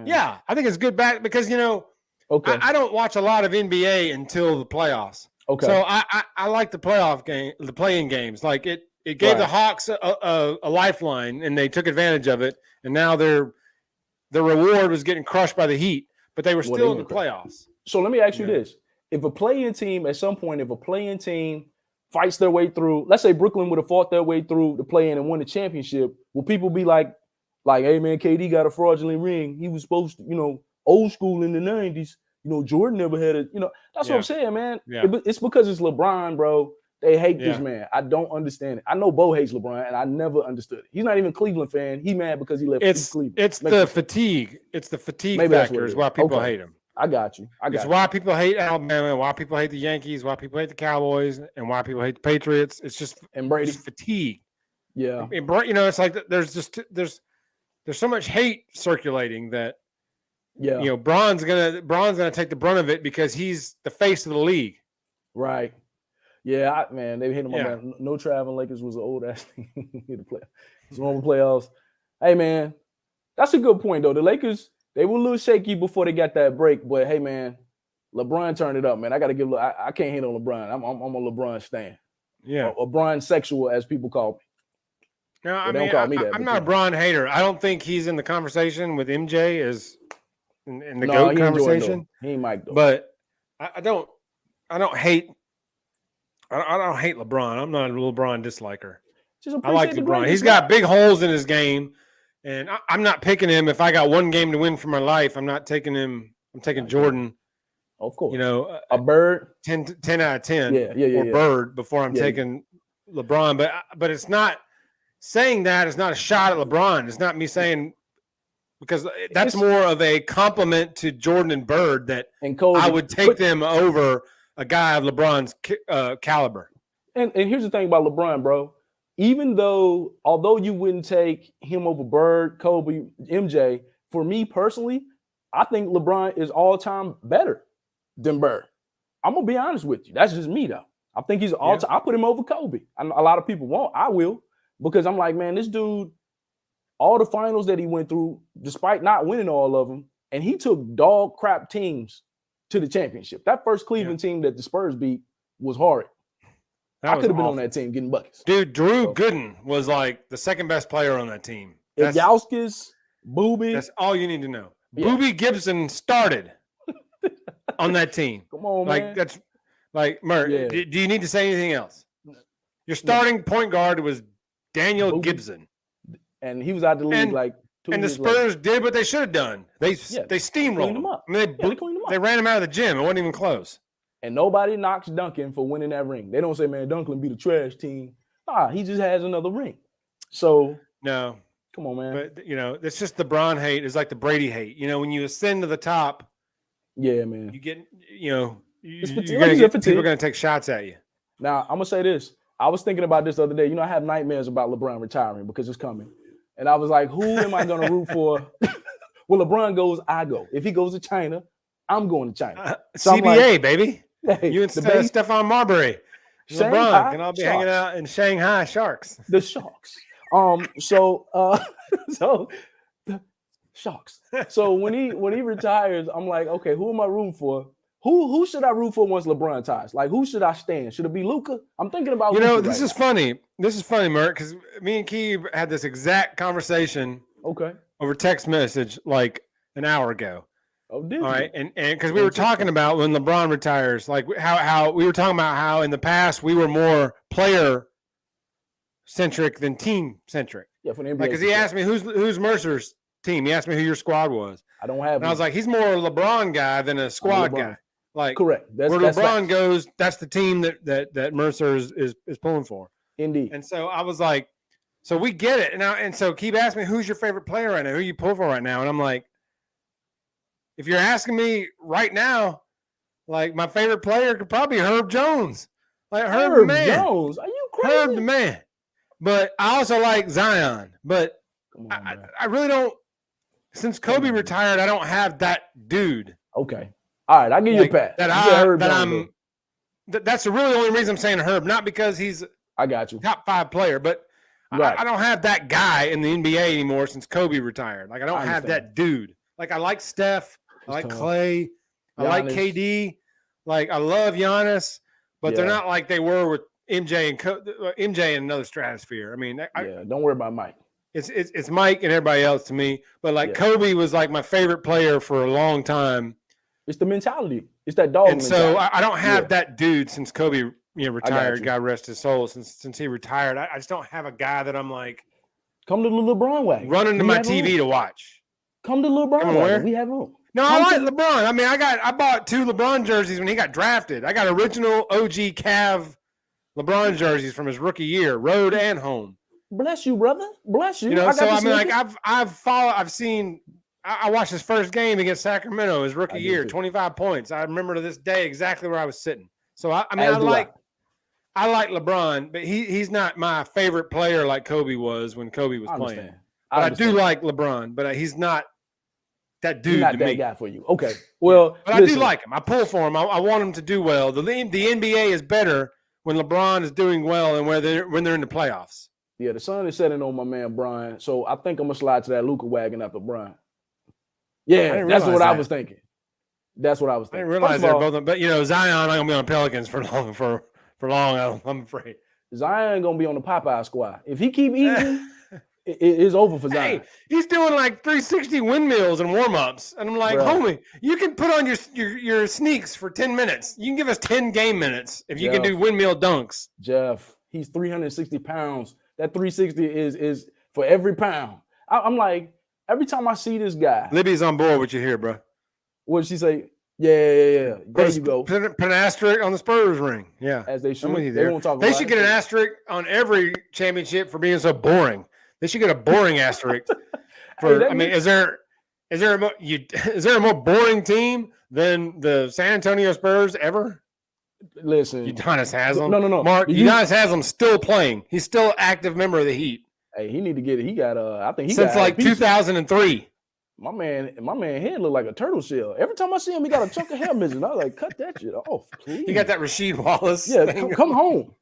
Yeah, I think it's good back because I don't watch a lot of NBA until the playoffs. Okay. So I like the the play-in games. Like it gave the Hawks a lifeline, and they took advantage of it. And now the reward was getting crushed by the Heat, but they were still in the playoffs. So let me ask you this. If a play-in team, at some point, fights their way through, let's say Brooklyn would have fought their way through the play-in and won the championship, will people be like, hey, man, KD got a fraudulent ring. He was supposed to, old school in the 90s. Jordan never had that's what I'm saying, man. Yeah. It's because it's LeBron, bro. They hate this man. I don't understand it. I know Bo hates LeBron, and I never understood it. He's not even a Cleveland fan. He's mad because he left Cleveland. It's the fatigue. It's the fatigue factor is why people hate him. I got you. It's why people hate Alabama, why people hate the Yankees, why people hate the Cowboys, and why people hate the Patriots. It's just Brady. Just fatigue. Yeah. And it's like there's so much hate circulating that Bron's gonna take the brunt of it because he's the face of the league. Right. Yeah, they hit him on that. No traveling Lakers was an old ass thing to play. It's normal playoffs. Hey man, that's a good point though. The Lakers, they were a little shaky before they got that break, but hey man, LeBron turned it up, man. I gotta give. I can't hate on LeBron. I'm a LeBron stan. Yeah, LeBron sexual, as people call me. No, I mean, I'm not a Bron hater. I don't think he's in the conversation with MJ as in the GOAT conversation. He ain't Mike though. But I don't hate. I don't hate LeBron. I'm not a LeBron disliker. I like LeBron. He's got big holes in his game, and I'm not picking him. If I got one game to win for my life, I'm not taking him. I'm taking Jordan. Of course. A Bird. 10 out of 10. Yeah. Bird before I'm taking LeBron. But it's not saying that. It's not a shot at LeBron. It's not me saying, because that's more of a compliment to Jordan and Bird that I would take them over a guy of LeBron's caliber. And here's the thing about LeBron, bro. Although you wouldn't take him over Bird, Kobe, MJ, for me personally, I think LeBron is all-time better than Bird. I'm going to be honest with you. That's just me, though. I think he's all-time. I put him over Kobe. A lot of people won't. I will, because I'm like, man, this dude, all the finals that he went through, despite not winning all of them, and he took dog crap teams to the championship. That first Cleveland team that the Spurs beat was horrid. I could have been on that team getting buckets. Dude, Drew Gooden was like the second best player on that team. Yauskis, Boobie. That's all you need to know. Yeah. Boobie Gibson started on that team. Come on, like man. That's like Mert. Yeah. Do you need to say anything else? Your starting point guard was Daniel Gibson, and he was out the league like 2 years and the Spurs later. did what they should have done. They steamrolled him up. I mean, they ran him out of the gym. It wasn't even close. And nobody knocks Duncan for winning that ring. They don't say, man, Duncan be the trash team. Nah, he just has another ring. So no, come on, man. But it's just the Bron hate is like the Brady hate. When you ascend to the top, yeah, man, you get people are going to take shots at you. Now I'm gonna say this. I was thinking about this the other day. I have nightmares about LeBron retiring because it's coming. And I was like, who am I going to root for? Well, LeBron goes, I go. If he goes to China, I'm going to China. So CBA, baby. Hey, you and Stephon Marbury. LeBron can all be hanging out in Shanghai Sharks. The Sharks. So the Sharks. So when he retires, I'm like, okay, who am I rooting for? Who should I root for once LeBron retires? Like, who should I stand? Should it be Luka? I'm thinking about Luka. This is funny. This is funny, Mert, because me and Keeb had this exact conversation over text message like an hour ago. Oh, did all right, and because we were talking about when LeBron retires, like how we were talking about how in the past we were more player centric than team centric. Yeah, for the NBA. Because he asked me who's Mercer's team. He asked me who your squad was. I don't have. And I was like, he's more a LeBron guy than a squad guy. Like correct. Where LeBron goes, that's the team that Mercer is pulling for. Indeed. And so I was like, so we get it. And so Keep asking me, who's your favorite player right now? Who you pull for right now? And I'm like, if you're asking me right now, like my favorite player could probably be Herb Jones. Like Herb the man. Jones? Are you crazy? Herb the man. But I also like Zion. But I really don't. Since Kobe retired, I don't have that dude. Okay. All right, I'll give you a pass. That's the really only reason I'm saying Herb, not because he's I got you top 5 player, but I don't have that guy in the NBA anymore since Kobe retired. Like I don't have that dude. Like I like Steph, I like Clay, I like KD, like I love Giannis, but they're not like they were with MJ and MJ in another stratosphere. I mean, don't worry about Mike. It's Mike and everybody else to me, but like Kobe was like my favorite player for a long time. It's the mentality. It's that dog mentality. So I don't have that dude since Kobe retired. God rest his soul. Since he retired, I just don't have a guy that I'm like, come to the LeBron way. Running to my TV to watch. Come to LeBron way. We have room. No, I like LeBron. I mean, I bought 2 LeBron jerseys when he got drafted. I got original OG Cav LeBron jerseys from his rookie year, road and home. Bless you, brother. Bless you. So I mean, like I watched his first game against Sacramento, his rookie year, 25 points. I remember to this day exactly where I was sitting. So I like LeBron, but he's not my favorite player like Kobe was when Kobe was playing. But I do like LeBron, but he's not that dude. He's not to that me. Guy for you. Okay. Well, but I do like him. I pull for him. I want him to do well. The NBA is better when LeBron is doing well and when they're in the playoffs. Yeah, the sun is setting on my man Brian. So I think I'm gonna slide to that Luka wagon after Brian. Yeah, that's what I was thinking. That's what I was thinking. I didn't realize they're both, but Zion not gonna be on Pelicans for long. I'm afraid Zion gonna be on the Popeye squad. If he keep eating, it's over for Zion. Hey, he's doing like 360 windmills and warm-ups, and I'm like, homie, you can put on your sneaks for 10 minutes. You can give us 10 game minutes if you can do windmill dunks. Jeff, he's 360 pounds. That 360 is for every pound. I'm like, every time I see this guy. Libby's on board with you here, bro. What did she say? Yeah. There you go. Put an asterisk on the Spurs ring. Yeah. As they should. I'm with you there. They won't talk about it. They should get an asterisk on every championship for being so boring. They should get a boring asterisk. Is there a more boring team than the San Antonio Spurs ever? Listen, Udonis Haslem. No. Mark, Udonis Haslem's still playing. He's still an active member of the Heat. Hey, he need to get it. He got I think he since got like 2003. My man head look like a turtle shell. Every time I see him, he got a chunk of hair missing. I was like, cut that shit off, please. He got that Rasheed Wallace. Yeah, come home.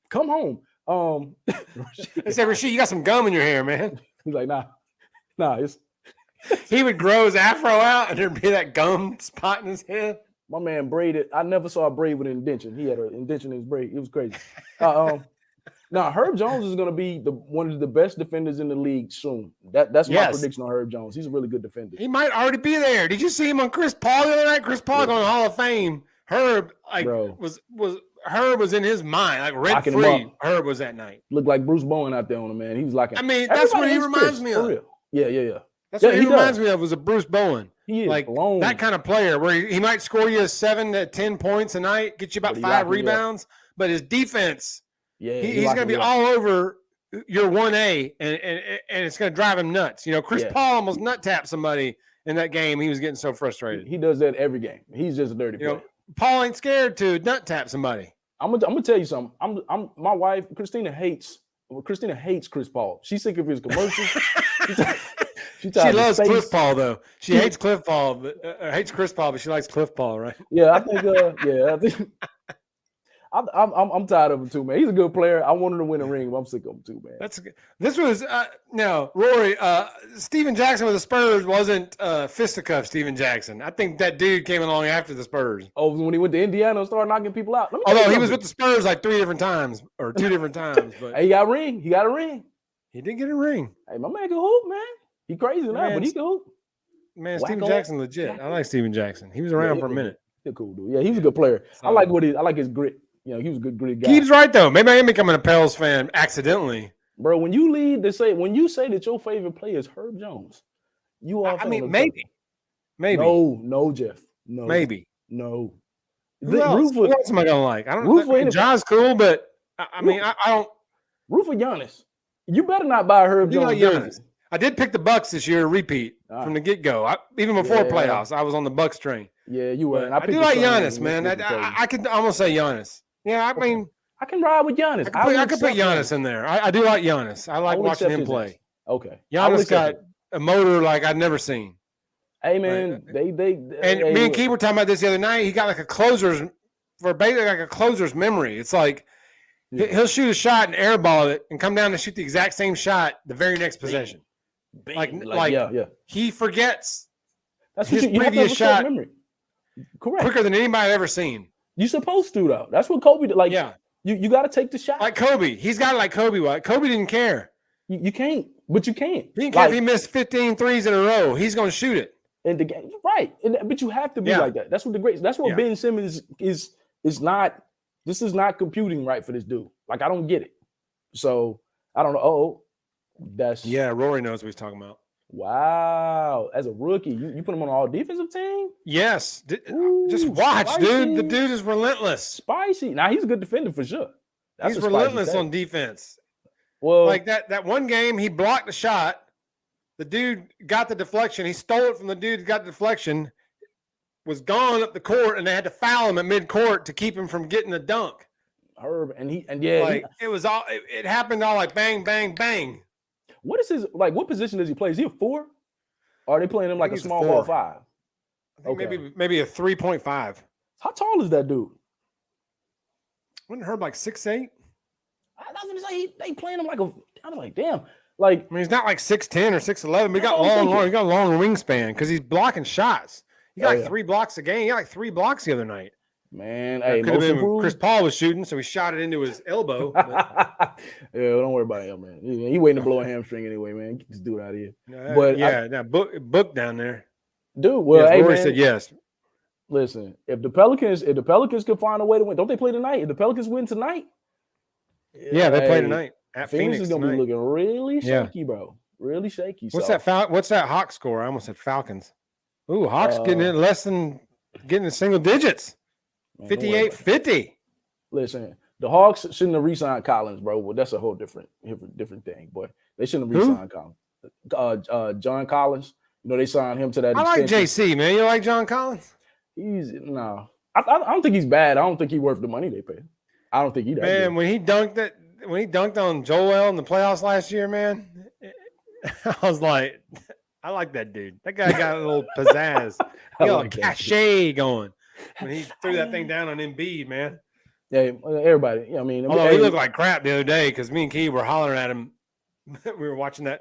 They said, Rasheed, you got some gum in your hair, man. He's like, nah. It's he would grow his afro out and there'd be that gum spot in his head. My man braided. I never saw a braid with an indention. He had an indention in his braid. It was crazy. Now Herb Jones is going to be one of the best defenders in the league soon. That's my prediction on Herb Jones. He's a really good defender. He might already be there. Did you see him on Chris Paul the other night? Chris Paul going to Hall of Fame. Herb Herb was in his mind, like rent free. Herb was that night. Looked like Bruce Bowen out there on him, man. He was like, I mean, that's what he reminds me of. Yeah. That's what he reminds me of was a Bruce Bowen. He is like that kind of player where he might score you 7 to 10 points a night, get you about 5 rebounds, but his defense, he's going to be all over your 1A, and it's going to drive him nuts. You know, Chris Paul almost nut tapped somebody in that game. He was getting so frustrated. He does that every game. He's just a dirty player. Know, Paul ain't scared to nut tap somebody. I'm gonna tell you something. My wife Christina hates Chris Paul. She's sick of his commercials. She loves Cliff Paul though. She hates Cliff Paul, but hates Chris Paul, but she likes Cliff Paul, right? Yeah, I think. I'm tired of him too, man. He's a good player. I want him to win a ring, but I'm sick of him too, man. That's good. This was no Rory. Steven Jackson with the Spurs wasn't fisticuff Steven Jackson. I think that dude came along after the Spurs. Oh, when he went to Indiana and started knocking people out. Although he was with the Spurs like 3 different times or 2 different times, but hey, he got a ring. He got a ring. He did get a ring. Hey, my man can hoop, man. He crazy now, but he can hoop. Man, Steven Jackson legit. I like Steven Jackson. He was around for a minute. He's a cool dude. Yeah, he's a good player. I like his grit. You know, he was a good gritty guy. Keith's right though. Maybe I am becoming a Pels fan accidentally. Bro, when you say that your favorite player is Herb Jones, you are. I mean, maybe. No, Jeff. No. Maybe. No. Who else am I gonna like? I don't know. John's cool, but I mean, I don't. Root for Giannis. You better not buy Herb Jones jersey. I did pick the Bucks this year, repeat from the get-go. Even before playoffs, I was on the Bucks train. Yeah, you were. I do like Giannis, man. I could almost say Giannis. Yeah, I mean, I can ride with Giannis. I could put Giannis in there. I do like Giannis. I like watching him play. Okay, Giannis got a motor like I've never seen. Hey man, me and Keith were talking about this the other night. He got like a closer's memory. It's like he'll shoot a shot and airball it and come down and shoot the exact same shot the very next possession. He forgets his previous shot memory. Correct. Quicker than anybody I've ever seen. You're supposed to though. That's what Kobe did. You got to take the shot. Like Kobe, he's got it like Kobe. What? Kobe didn't care. You can't, but you can't. He didn't care if he missed 15 threes in a row. He's going to shoot it. In the game, right? But you have to be like that. That's what That's what Ben Simmons is not. This is not computing right for this dude. Like I don't get it. So I don't know. Rory knows what he's talking about. Wow, as a rookie, you put him on an all defensive team? Yes. Just watch, spicy. Dude. The dude is relentless. Spicy. Now he's a good defender for sure. He's relentless on defense. Well, like that one game, he blocked the shot. The dude got the deflection. He stole it from the dude who got the deflection, was gone up the court, and they had to foul him at midcourt to keep him from getting the dunk. Herb, it happened all like bang, bang, bang. What is his what position does he play? Is he a 4? Or are they playing him like a small ball 5? I think maybe a 3.5. How tall is that dude? Wasn't Herb like 6'8"? I was gonna say they playing him I'm like, damn. Like, I mean, he's not like 6'10" or 6'11", but he got long wingspan because he's blocking shots. He got 3 blocks a game. He got like 3 blocks the other night. Man, could have been Chris Paul was shooting, so he shot it into his elbow. Don't worry about him, man. He waiting to blow a hamstring anyway, man. Get this dude out of here. Book down there, dude. Well, Rory said yes. Listen, if the Pelicans could find a way to win, don't they play tonight? If the Pelicans win tonight, they play tonight. At Phoenix is gonna be looking really shaky, bro. Really shaky. What's that Hawks score? I almost said Falcons. Ooh, Hawks getting in single digits. 58-50. Listen, the Hawks shouldn't have re-signed Collins, bro. Well, that's a whole different thing, boy. They shouldn't have re-signed Collins. John Collins. You know, they signed him to that extension. I like JC, man. You like John Collins? I don't think he's bad. I don't think he's worth the money they pay. I don't think he does. Man, when he dunked on Joel in the playoffs last year, man, I was like, I like that dude. That guy got a little pizzazz. He got a cachet going when he threw that thing down on Embiid, man. Yeah, everybody. I mean, although he looked like crap the other day because me and Key were hollering at him. We were watching that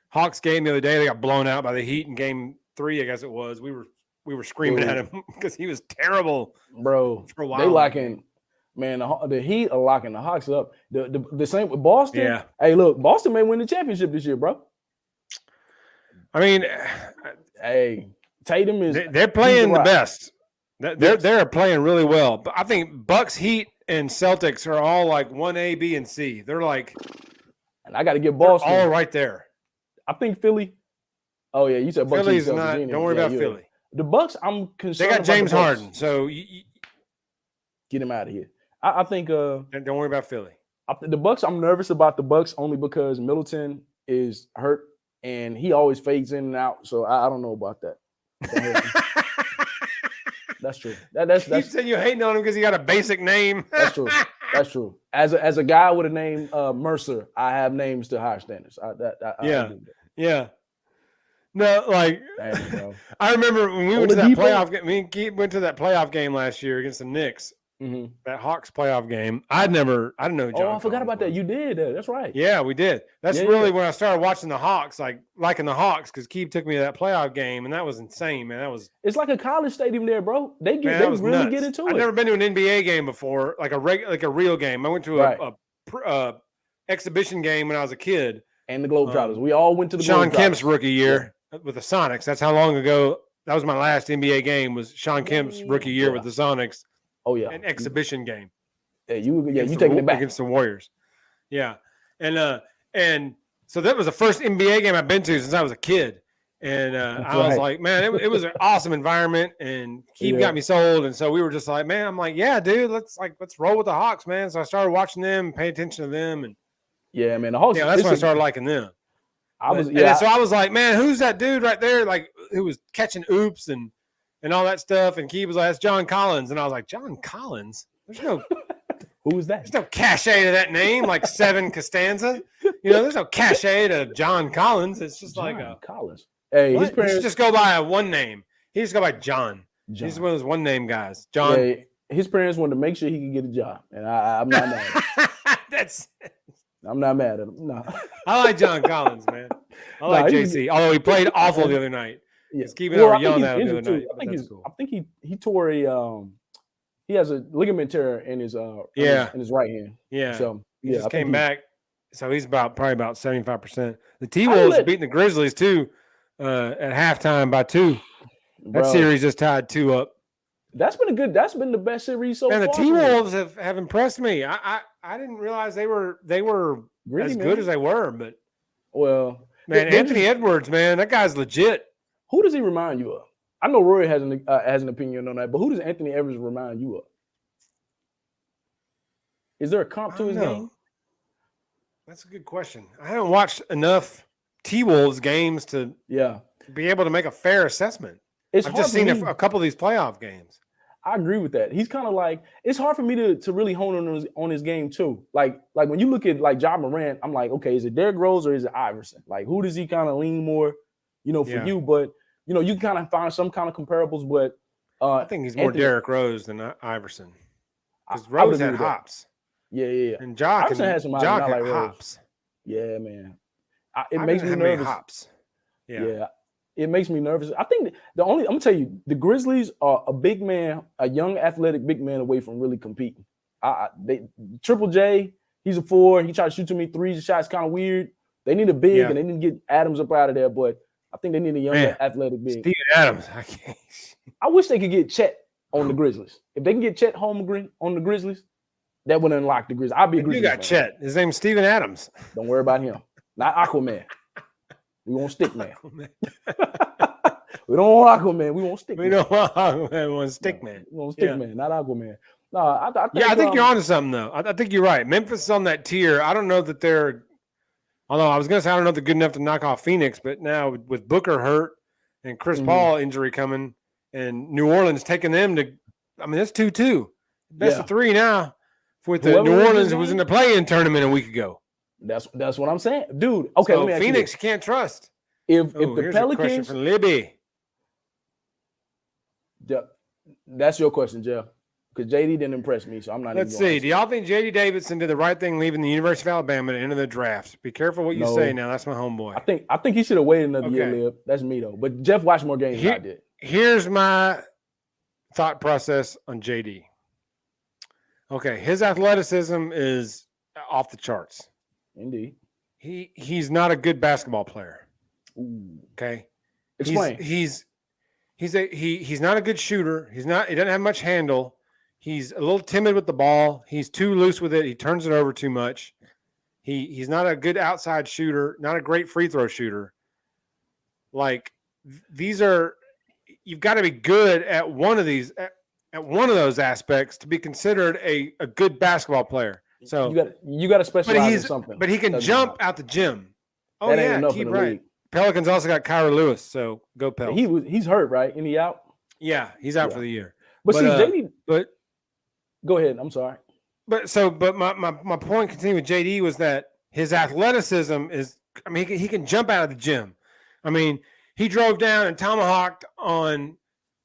Hawks game the other day. They got blown out by the Heat in game 3, I guess it was. We were we were screaming at him because he was terrible, bro. For a while. They locking, man. The Heat are locking the Hawks up. The same with Boston. Yeah. Hey, look, Boston may win the championship this year, bro. I mean, hey, Tatum is. They're playing the best. They're playing really well. But I think Bucks, Heat, and Celtics are all like 1A, B, and C. They're like, and I got to get Boston all right there. I think Philly. Oh yeah, you said Bucks. Philly's not. Don't worry about Philly. The Bucks, I'm concerned. They got James Harden, so get him out of here. I think. Don't worry about Philly. The Bucks. I'm nervous about the Bucks only because Middleton is hurt and he always fades in and out. So I don't know about that. That's true. That's you said you're hating on him because he got a basic name. That's true. That's true. As a guy with a name Mercer, I have names to higher standards. Yeah. No, like damn, I remember when we went to that playoff game. Me and Keith went to that playoff game last year against the Knicks. Mm-hmm. That Hawks playoff game. I didn't know John. Oh, I forgot Collins about that. You did. That's right. Yeah, we did. That's really when I started watching the Hawks, like liking the Hawks, because Keith took me to that playoff game, and that was insane, man. It's like a college stadium there, bro. They really nuts. get into it. I've never been to an NBA game before, like a real game. I went to a exhibition game when I was a kid. And the Globetrotters. We all went to the Sean Kemp's rookie year with the Sonics. That's how long ago. That was my last NBA game. Was Sean Kemp's rookie year with the Sonics. Oh yeah, an exhibition game. Yeah, you taking it back against the Warriors. Yeah, and so that was the first NBA game I've been to since I was a kid, and I was like, man, it was an awesome environment, and Keith got me sold, and so we were just like, man, I'm like, yeah, dude, let's roll with the Hawks, man. So I started watching them, paying attention to them, and yeah, man, the Hawks. Yeah, that's when I started liking them. So I was like, man, who's that dude right there? Like, who was catching oops and all that stuff. And Keith was like, that's John Collins. And I was like, John Collins? There's no who was that? There's no cachet to that name, like Seven Costanza. There's no cachet to John Collins. It's just John like a Collins. Hey, his parents he just go by one name. He just go by John. He's one of those one name guys. John. Yeah, his parents wanted to make sure he could get a job. And I'm not mad. I'm not mad at him. No. I like John Collins, man. I like JC. Although he played awful the other night. Yeah. Keeping over yelling at him the other night. I think he tore he has a ligament tear in his in his right hand. Yeah. So he just came back. So he's probably about 75%. The T-Wolves beating the Grizzlies too at halftime by 2. That series just tied 2 up. That's been the best series so far. And the T-Wolves have impressed me. I didn't realize they were really, as good as they were, but man, Anthony Edwards, man, that guy's legit. Who does he remind you of? I know Rory has an opinion on that, but who does Anthony Edwards remind you of? Is there a comp to his game? That's a good question. I haven't watched enough T-Wolves games to be able to make a fair assessment. I've just seen a couple of these playoff games. I agree with that. He's kind of like, it's hard for me to really hone on his game too. Like when you look at like Ja Morant, I'm like, okay, is it Derrick Rose or is it Iverson? Like, who does he kind of lean more, for you? But you kind of find some kind of comparables. But I think he's more Derrick Rose than Iverson because Rose had hops. Yeah. And Ja Iverson has some like hops. Yeah, man. It makes me nervous. Hops. Yeah. It makes me nervous. I think I'm gonna tell you, the Grizzlies are a young athletic big man away from really competing. Triple J, he's a 4. He tried to shoot too many threes. The shot's kind of weird. They need a big, and they need to get Adams up out of there. But I think they need a young athletic big. Steven Adams. I wish they could get Chet on the Grizzlies. If they can get Chet Holmgren on the Grizzlies, that would unlock the Grizzlies. I'll be a Grizzlies. You got fan. Chet. His name's Steven Adams. Don't worry about him. Not Aquaman. We want Stickman. We don't want Aquaman. We want Stickman. We don't want Aquaman. We want Stickman. We want Stickman, not Aquaman. No, I think you're onto something though. I think you're right. Memphis is on that tier. I don't know that they're. Although I was going to say I don't know if they're good enough to knock off Phoenix, but now with Booker hurt and Chris Paul injury coming, and New Orleans taking them to. I mean, that's 2-2. Best of 3 now. With the New Orleans who was in the play-in tournament a week ago. That's what I'm saying, dude. Okay, so let me ask Phoenix you can't trust. If the Pelicans from Libby, that's your question, Jeff. Because JD didn't impress me, so I'm not. Let's see. Do y'all think JD Davidson did the right thing leaving the University of Alabama to enter the draft? Be careful what you say now. That's my homeboy. I think he should have waited another year, Lib. That's me though. But Jeff watched more games than I did. Here's my thought process on JD. Okay, his athleticism is off the charts. Indeed. He's not a good basketball player. Ooh. Okay. Explain. He's not a good shooter. He doesn't have much handle. He's a little timid with the ball. He's too loose with it. He turns it over too much. He's not a good outside shooter, not a great free throw shooter. Like you've got to be good at one of these at one of those aspects to be considered a good basketball player. So you got to specialize in something. But he can jump out the gym. Oh that ain't yeah, enough keep in the right. league. Pelicans also got Kyra Lewis, so go Pels. He's hurt, right? And he out? Yeah, he's out for the year. But see, JD. But go ahead. I'm sorry. But my point continuing with JD was that his athleticism is. I mean, he can jump out of the gym. I mean, he drove down and tomahawked on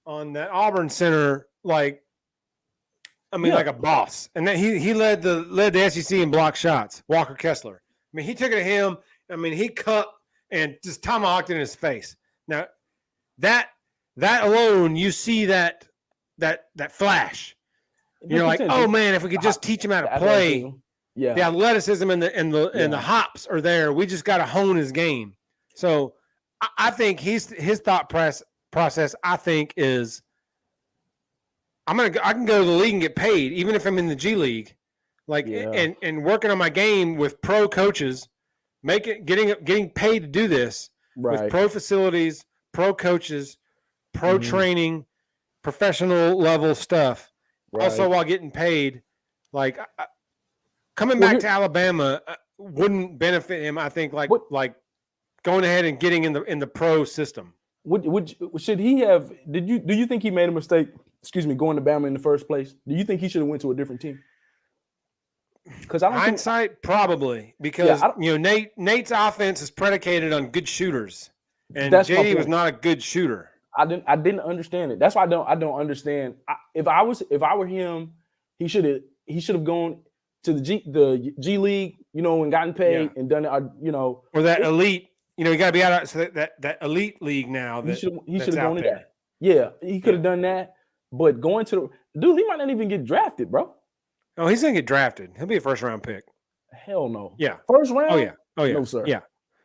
that Auburn center like a boss, and then he led the SEC in block shots. Walker Kessler. I mean, he took it to him. I mean, he cut and just tomahawked it in his face. Now, that alone, you see that flash. You're like, oh man, if we could just teach him how to play, the athleticism and the hops are there. We just got to hone his game. So I think his thought process, I think, is I can go to the league and get paid, even if I'm in the G League, and working on my game with pro coaches, getting paid to do this with pro facilities, pro coaches, pro training, professional level stuff. Right. Also, while getting paid, coming back to Alabama wouldn't benefit him. I think like going ahead and getting in the pro system. Should he have? Do you think he made a mistake? Excuse me, going to Bama in the first place. Do you think he should have went to a different team? Because hindsight, probably because Nate's offense is predicated on good shooters, and JD was not a good shooter. I didn't understand it. That's why I don't understand. If I were him, he should have gone to the G League, and gotten paid and done it, or that elite. You got to be out of that elite league now. He should have gone to that. Yeah, he could have done that. But going to dude, he might not even get drafted, bro. Oh, he's gonna get drafted. He'll be a first round pick. Hell no. Yeah, first round. Oh yeah. No sir. Yeah.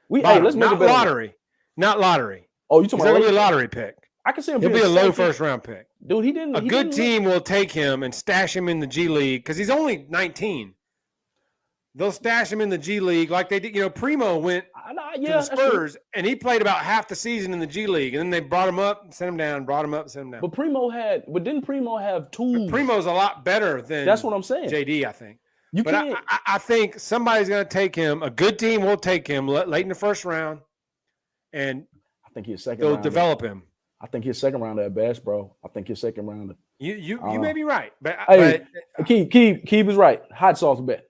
Let's make not lottery. Not lottery. Oh, you talking about a lottery pick? I can see him. He'll be a low first round pick. Dude, he didn't. A good team will take him and stash him in the G League because he's only 19. They'll stash him in the G League like they did. Primo went to the Spurs and he played about half the season in the G League, and then they brought him up, and sent him down, brought him up, and sent him down. But didn't Primo have tools? But Primo's a lot better than that's what I'm saying. JD, I think. I think somebody's going to take him. A good team will take him late in the first round, and I think he's second. They'll develop him. I think he's second round at best, bro. I think he's second round. You may be right, but Keeb is right. Hot sauce bet.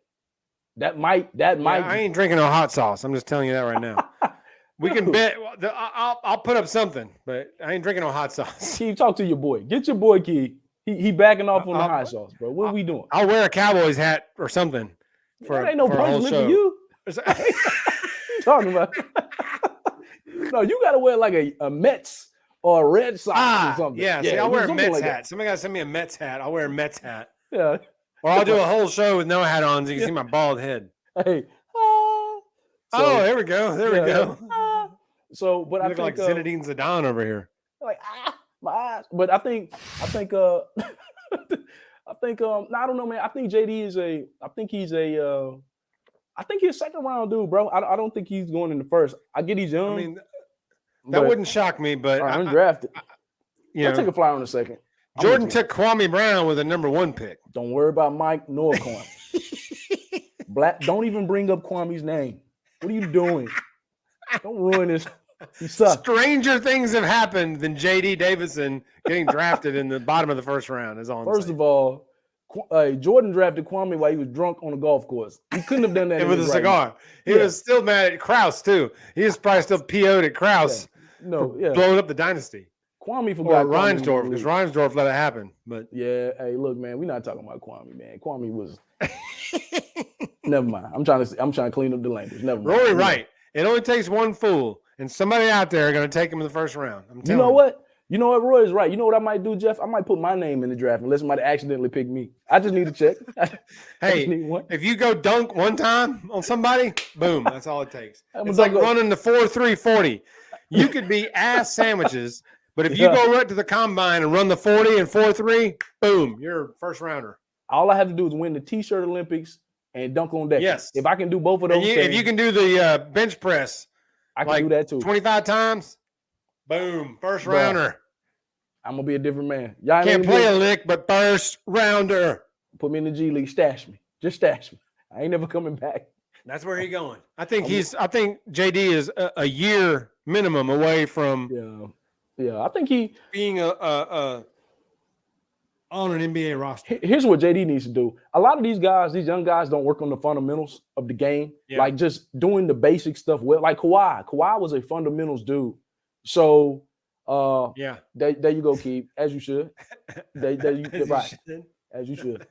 That might. I ain't drinking no hot sauce. I'm just telling you that right now. We can bet. I'll put up something, but I ain't drinking no hot sauce. Keeb, talk to your boy. Get your boy Keeb. He backing off on the hot sauce, bro. What are we doing? I'll wear a Cowboys hat or something. That ain't no punishment for you. What you talking about? No, you got to wear like a Mets or a Red Sox or something. Yeah, see, I'll wear a Mets hat. Somebody got to send me a Mets hat. I'll wear a Mets hat. Yeah. Or I'll do a whole show with no hat on so you can see my bald head. Hey. There we go. There we go. But I think like Zinedine Zidane over here. Like my eyes. But I think I don't know, man. I think JD is I think he's a second round dude, bro. I don't think he's going in the first. I get he's young. I mean, that wouldn't shock me, but undrafted. I'll take a flyer on a second. Jordan took Kwame Brown with a number 1 pick. Don't worry about Mike nor Kwame. Don't even bring up Kwame's name. What are you doing? Don't ruin this. He sucks. Stranger things have happened than J.D. Davison getting drafted in the bottom of the first round. Is all. First of all, Jordan drafted Kwame while he was drunk on the golf course. He couldn't have done that with a cigar. He was still mad at Krause too. He was probably still PO'd at Krause. Blowing up the dynasty. Kwame forgot Reinsdorf because Reinsdorf let it happen. But hey, look, man, we're not talking about Kwame, man. Kwame was. Never mind. I'm trying to clean up the language. Never mind. Rory Wright. It only takes one fool, and somebody out there are going to take him in the first round. I'm telling you. You You know what? Roy is right. You know what I might do, Jeff? I might put my name in the draft and let somebody accidentally pick me. I just need a check. I just need one. If you go dunk one time on somebody, boom, that's all it takes. I'm It's gonna like dunk running the 4.340. You could be ass sandwiches, but if you go right to the combine and run the 40 and 4.3, boom, you're a first rounder. All I have to do is win the T-shirt Olympics and dunk on deck. Yes. If I can do both of those things. If you can do the bench press, I can do that too. 25 times, boom, first rounder. I'm going to be a different man. Y'all can't play a lick, but first rounder. Put me in the G League. Stash me. Just stash me. I ain't never coming back. That's where he's going. I think JD is a year minimum away from I think he being on an NBA roster. Here's what JD needs to do. A lot of these young guys don't work on the fundamentals of the game. Yeah. Like just doing the basic stuff well. Like Kawhi. Kawhi was a fundamentals dude. So there you go, Keith. As you should. As you should.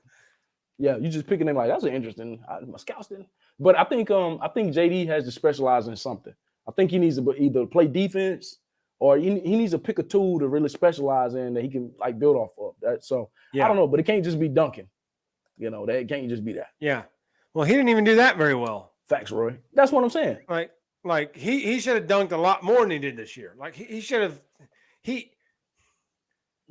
Yeah, you just picking them like that's an interesting. My scouts didn't. But I think JD has to specialize in something. I think he needs to either play defense or he needs to pick a tool to really specialize in that he can like build off of. That so I don't know, but it can't just be dunking. You know, that can't just be that. Yeah. Well, he didn't even do that very well. Facts, Roy. That's what I'm saying. Like he should have dunked a lot more than he did this year. Like he should have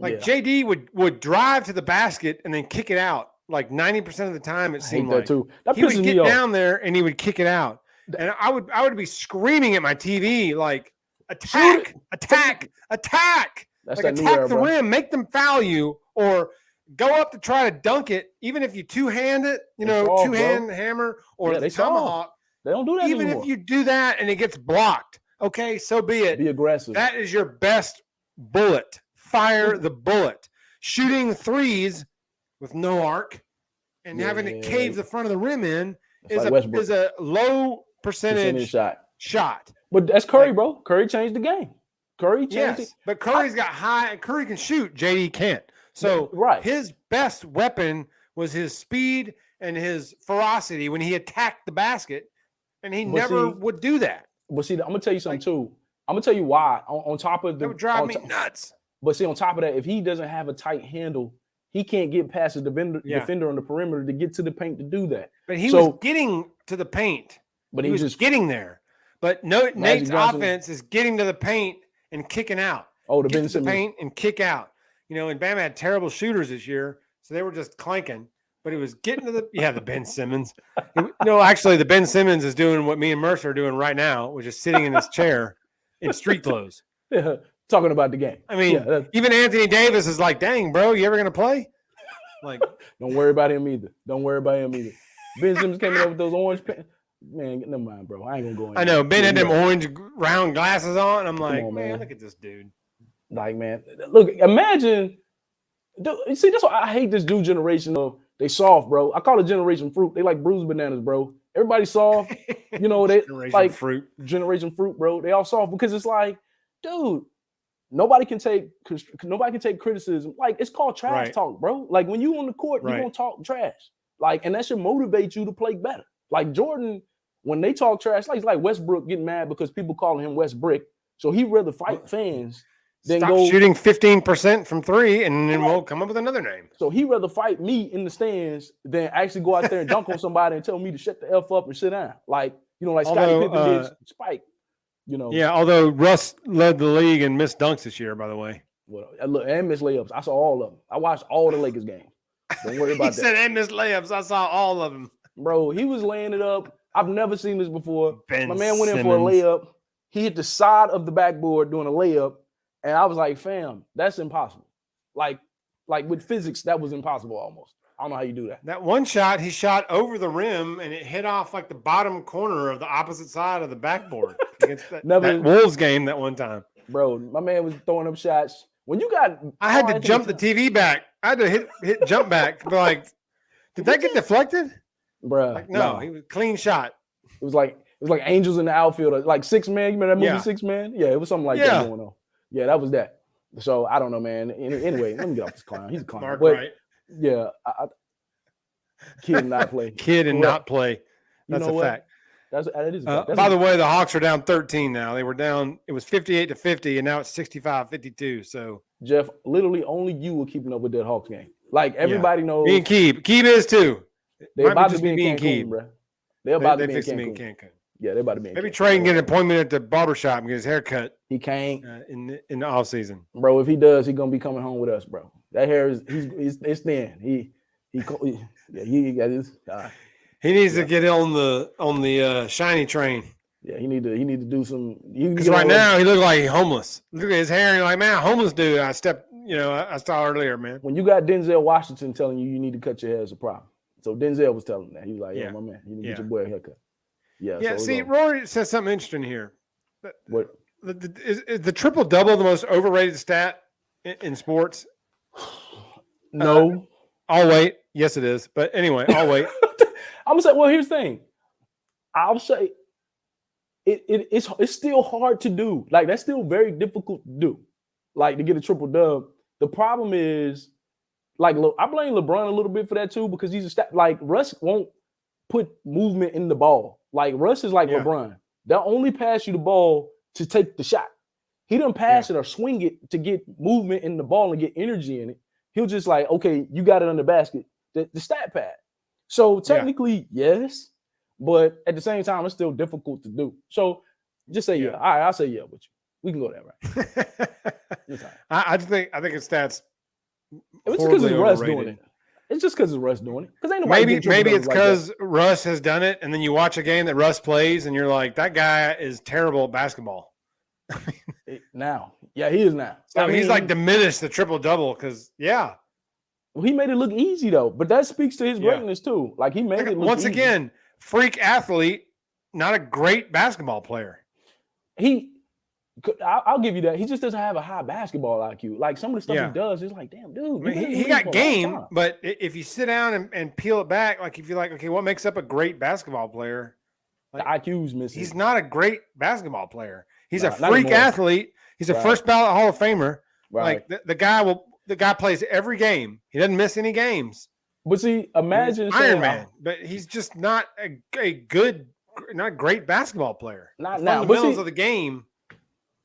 JD would drive to the basket and then kick it out. Like 90% of the time, it seemed like too. He would get down there and he would kick it out, and I would be screaming at my TV like, "Attack! Attack! Attack! That's like attack the rim, make them foul you, or go up to try to dunk it. Even if you two-hand it, two-hand hammer or the tomahawk, they don't do that even anymore. If you do that and it gets blocked, okay, so be it. Be aggressive. That is your best bullet. Fire the bullet. Shooting threes with no arc and having it cave the front of the rim in is a low percentage shot. But that's Curry, bro. Curry changed the game. Curry changed it. But Curry's got high. Curry can shoot. JD can't. So his best weapon was his speed and his ferocity when he attacked the basket, and he never would do that. But see, I'm gonna tell you something too. I'm gonna tell you why. On top of that would drive me nuts. But see, on top of that, if he doesn't have a tight handle, he can't get past the defender on the perimeter to get to the paint to do that. But he was getting to the paint. But he was just getting there. But Nate's offense is getting to the paint and kicking out. Oh, the Ben Simmons. Paint and kick out. And Bama had terrible shooters this year, so they were just clanking. But he was getting to the Ben Simmons. Actually, the Ben Simmons is doing what me and Mercer are doing right now, which is sitting in his chair in street clothes. Yeah, talking about the game. I mean, even Anthony Davis is like, "Dang, bro, you ever gonna play?" Like, don't worry about him either. Ben Simmons came in with those orange pants. Man, never mind, bro. I ain't gonna go in. I know Ben had them orange round glasses on. I'm like, man, look at this dude. Like, man, look, imagine. You see, that's why I hate this new generation of they soft, bro. I call it generation fruit. They like bruised bananas, bro. Everybody soft. They like generation fruit, bro. They all soft because it's like, dude, nobody can take criticism. Like, it's called trash talk, bro. Like, when you on the court, you're gonna talk trash. Like, and that should motivate you to play better. Like Jordan, when they talk trash, like Westbrook getting mad because people calling him West Brick. So he'd rather fight fans than go shooting 15% from three, and then we'll come up with another name. So he'd rather fight me in the stands than actually go out there and dunk on somebody and tell me to shut the F up and sit down. Like, like Scottie Pippen did Spike. Yeah, although Russ led the league in missed dunks this year, by the way. Well, look, and missed layups. I saw all of them. I watched all the Lakers games. Don't worry about that. He said and missed layups. I saw all of them. Bro, he was laying it up. I've never seen this before. My man went in for a layup. He hit the side of the backboard doing a layup. And I was like, fam, that's impossible. Like with physics, that was impossible almost. I don't know how you do that. That one shot, he shot over the rim and it hit off like the bottom corner of the opposite side of the backboard against that Wolves game that one time. Bro, my man was throwing up shots. When you got, I had to jump the TV back. I had to hit jump back. Like, did that get deflected? Bro, like, no, he was clean shot. It was like angels in the outfield, like 6 Man. You remember that movie 6 Man? Yeah, it was something like that going on. Yeah, that was that. So I don't know, man. Anyway, let me get off this clown. He's a clown. Right. Yeah, kid not play. Kid and not play. That's a fact. That is a fact. By the way, the Hawks are down 13 now. They were down. It was 58-50, and now it's 65-52. So Jeff, literally only you were keeping up with that Hawks game. Like everybody knows. Me and Keeb is too. They're Might about just to be be in me and Cancun, Keeb. bro. They're about to be in Cancun. Yeah, they're about to be in Maybe Cancun. Trey can get an appointment at the barbershop and get his hair cut He can't. in the off season. Bro, if he does, he's gonna be coming home with us, bro. That hair is it's thin. He got his. He needs to get on the shiny train. Yeah, he need to do some. Because right now he looks like he's homeless. Look at his hair, and you're like, man, homeless dude. I saw earlier, man. When you got Denzel Washington telling you need to cut your hair, it's a problem. So Denzel was telling him that. He was like, "Yeah, my man, you need to get your boy a haircut." Yeah. Yeah. So see, Rory says something interesting here. What? Is the triple double the most overrated stat in sports? No. I'll wait. Yes, it is. But anyway, I'll wait. I'm gonna say, well, here's the thing. I'll say it's still hard to do. Like that's still very difficult to do. Like to get a triple dub. The problem is, like, I blame LeBron a little bit for that too because he's a stat. Like Russ won't put movement in the ball. Like Russ is like LeBron. They'll only pass you the ball to take the shot. He doesn't pass it or swing it to get movement in the ball and get energy in it. He'll just like, okay, you got it on the basket, the stat pad. So technically, yes, but at the same time, it's still difficult to do. So just say All right, I'll say with you. We can go there, right? I think it's stats. It's because it's Russ doing it. It's just because it's Russ doing it. Because ain't nobody maybe it's because Russ has done it, and then you watch a game that Russ plays, and you're like, that guy is terrible at basketball. Now, he is now. So he's like diminished the triple double because well, he made it look easy though, but that speaks to his greatness too. Like he made it look once easy. Again, freak athlete, not a great basketball player. I'll give you that. He just doesn't have a high basketball IQ. Like some of the stuff he does, it's like, damn, dude. I mean, he got game, but if you sit down and peel it back, like if you're like, okay, what makes up a great basketball player? Like, the IQ's missing. He's not a great basketball player. He's a freak athlete. He's a first ballot Hall of Famer. Right. Like the guy plays every game. He doesn't miss any games. But see, imagine Iron Man, but he's just not a great basketball player. Not the now. Fundamentals of the game.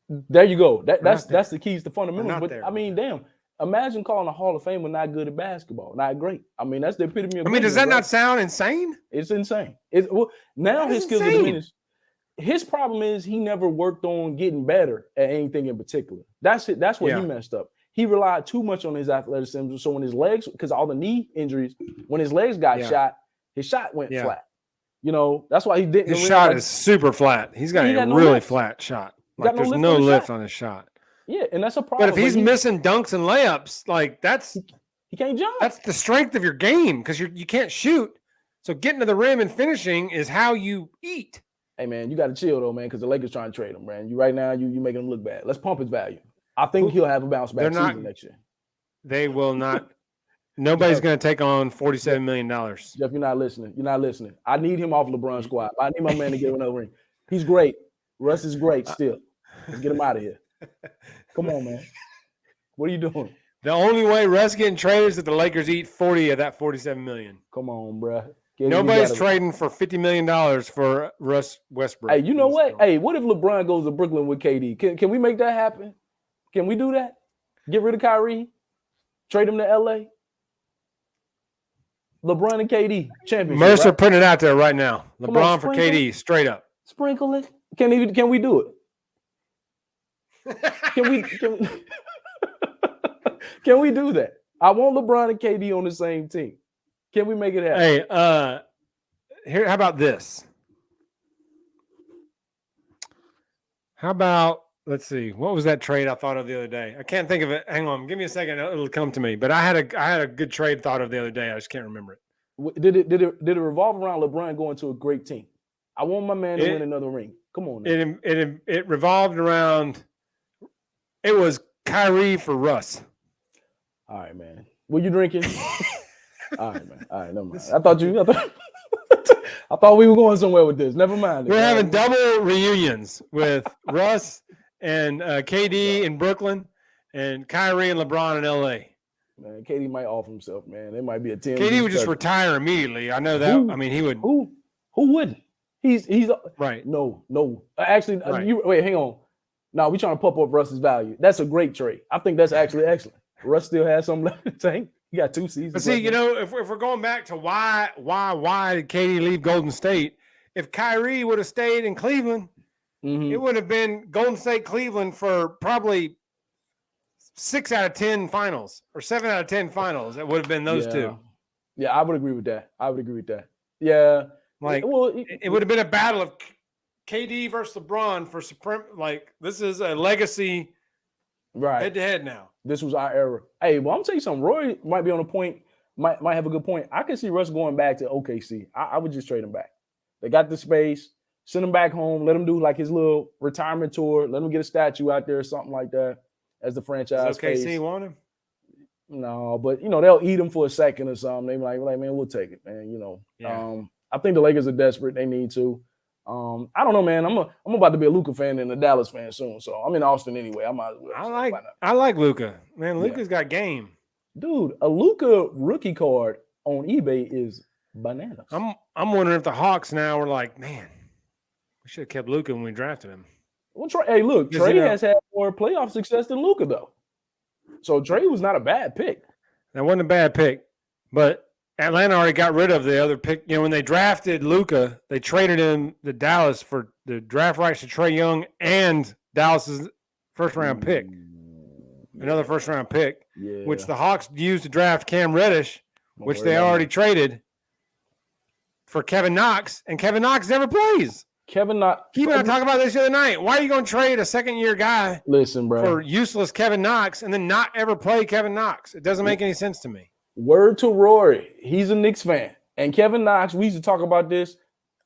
There you go. That's the keys to fundamentals. But there. I mean, damn. Imagine calling a Hall of Famer not good at basketball, not great. I mean, that's the epitome of. I mean, does that not sound insane? It's insane. Now his skills are diminished. His problem is he never worked on getting better at anything in particular. That's it. That's what he messed up. He relied too much on his athleticism. So when his legs, because all the knee injuries, when his legs got shot, his shot went flat. You know, that's why he didn't. His shot is super flat. He's got a really flat shot. Like there's no lift on his shot. Yeah, and that's a problem. But if he's missing dunks and layups, like he can't jump. That's the strength of your game because you can't shoot. So getting to the rim and finishing is how you eat. Hey man, you got to chill though, man, because the Lakers trying to trade him, man. You making him look bad. Let's pump his value. I think he'll have a bounce back season next year. They will not. Nobody's going to take on $47 million. Jeff, you're not listening. I need him off LeBron's squad. I need my man to get another ring. He's great. Russ is great still. Let's get him out of here. Come on, man. What are you doing? The only way Russ getting traded is if the Lakers eat 40 of that $47 million. Come on, bro. Nobody's trading for $50 million for Russ Westbrook. Hey, you know what? Hey, what if LeBron goes to Brooklyn with KD? Can we make that happen? Can we do that? Get rid of Kyrie? Trade him to LA? LeBron and KD championship. Mercer putting it out there right now. LeBron for KD, straight up. Sprinkle it. Can we do it? Can we do that? I want LeBron and KD on the same team. Can we make it happen? Hey, here, how about this? How about, let's see, what was that trade I thought of the other day? I can't think of it. Hang on, give me a second. It'll come to me. But I had a good trade thought of the other day. I just can't remember it. Did it revolve around LeBron going to a great team? I want my man to win another ring. Come on. It revolved around. It was Kyrie for Russ. All right, man. Were you drinking? All right, man. All right, never mind. I thought we were going somewhere with this. Never mind. We're having double reunions with Russ and KD in Brooklyn and Kyrie and LeBron in LA. Man, KD might off himself, man. It might be a 10. KD would just retire immediately. I know that. I mean, he would. Who wouldn't? He's right. No. Actually, Right. wait, hang on. No, we trying to pump up Russ's value. That's a great trade. I think that's actually excellent. Russ still has some left to tank. He got 2 seasons. But see, if we're going back to why did KD leave Golden State? If Kyrie would have stayed in Cleveland, it would have been Golden State Cleveland for probably 6 out of 10 finals or 7 out of 10 finals. It would have been those two. Yeah, I would agree with that. Yeah. Like, it would have been a battle of KD versus LeBron for supreme. Like, this is a legacy head to head now. This was our era. Hey, well, I'm tell you something. Roy might be on a point, might have a good point. I can see Russ going back to OKC. I would just trade him back. They got the space. Send him back home. Let him do like his little retirement tour. Let him get a statue out there or something like that as the franchise. Does OKC want him? No, but they'll eat him for a second or something. They be like, man, we'll take it, man. Yeah. I think the Lakers are desperate. They need to. I don't know, man. I'm about to be a Luka fan and a Dallas fan soon. So I'm in Austin anyway. I might as well. I like Luka. Man, Luka's got game. Dude, a Luka rookie card on eBay is bananas. I'm wondering if the Hawks now are like, man, we should have kept Luka when we drafted him. Well, Trey has had more playoff success than Luka, though. So Trey was not a bad pick. That wasn't a bad pick, but Atlanta already got rid of the other pick. When they drafted Luka, they traded him to Dallas for the draft rights to Trae Young and Dallas's first-round pick. Another first-round pick, which the Hawks used to draft Cam Reddish, which they already traded for Kevin Knox, and Kevin Knox never plays. Kevin Knox. Keep on talking about this the other night. Why are you going to trade a second-year guy for useless Kevin Knox and then not ever play Kevin Knox? It doesn't make any sense to me. Word to Rory. He's a Knicks fan. And Kevin Knox, we used to talk about this.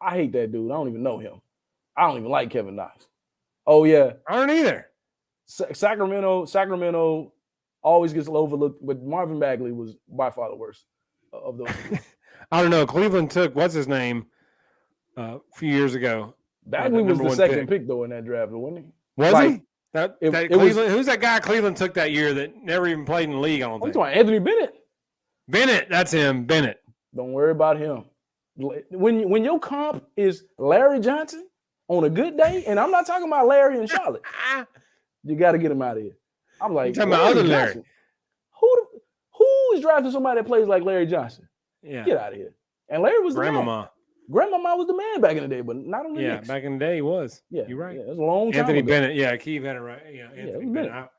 I hate that dude. I don't even know him. I don't even like Kevin Knox. Oh, yeah. I don't either. Sacramento always gets overlooked, but Marvin Bagley was by far the worst of those. I don't know. Cleveland took, what's his name, a few years ago. Bagley was the second pick, though, in that draft, wasn't he? Was he? Who's that guy Cleveland took that year that never even played in the league, I don't think? Anthony Bennett. Bennett, that's him, Bennett. Don't worry about him. When your comp is Larry Johnson on a good day, and I'm not talking about Larry in Charlotte, you got to get him out of here. I'm like, talking about other Larry. Johnson, who is drafting somebody that plays like Larry Johnson? Yeah, get out of here. And Larry was Grandmama. Grandmama was the man back in the day, but not on the Knicks. Back in the day he was. Yeah, you're right. Yeah, it was a long time Anthony ago. Bennett. Yeah, Keith had it right. Yeah, Anthony Bennett.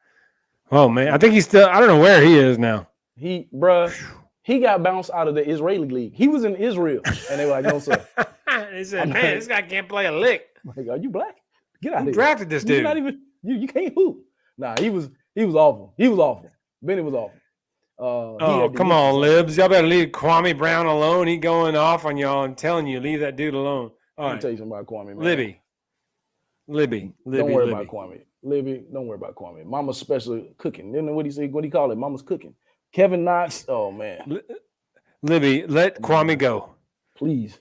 Oh man, I think he's still. I don't know where he is now. He got bounced out of the Israeli league. He was in Israel, and they were like, "No, sir." They said, "Man, this guy can't play a lick." I'm like, are you black? Get out of here. Drafted this dude. You're not even. You can't hoop. Nah, he was awful. He was awful. Benny was awful. Come on, Libs. Y'all better leave Kwame Brown alone. He going off on y'all and telling you, leave that dude alone. All Let me tell you something about Kwame, man. Libby. Don't worry about Kwame. Libby, don't worry about Kwame. Mama's special cooking. You know what he said? What do you call it? Mama's cooking. Kevin Knox. Oh, man. Libby, let Kwame go. Please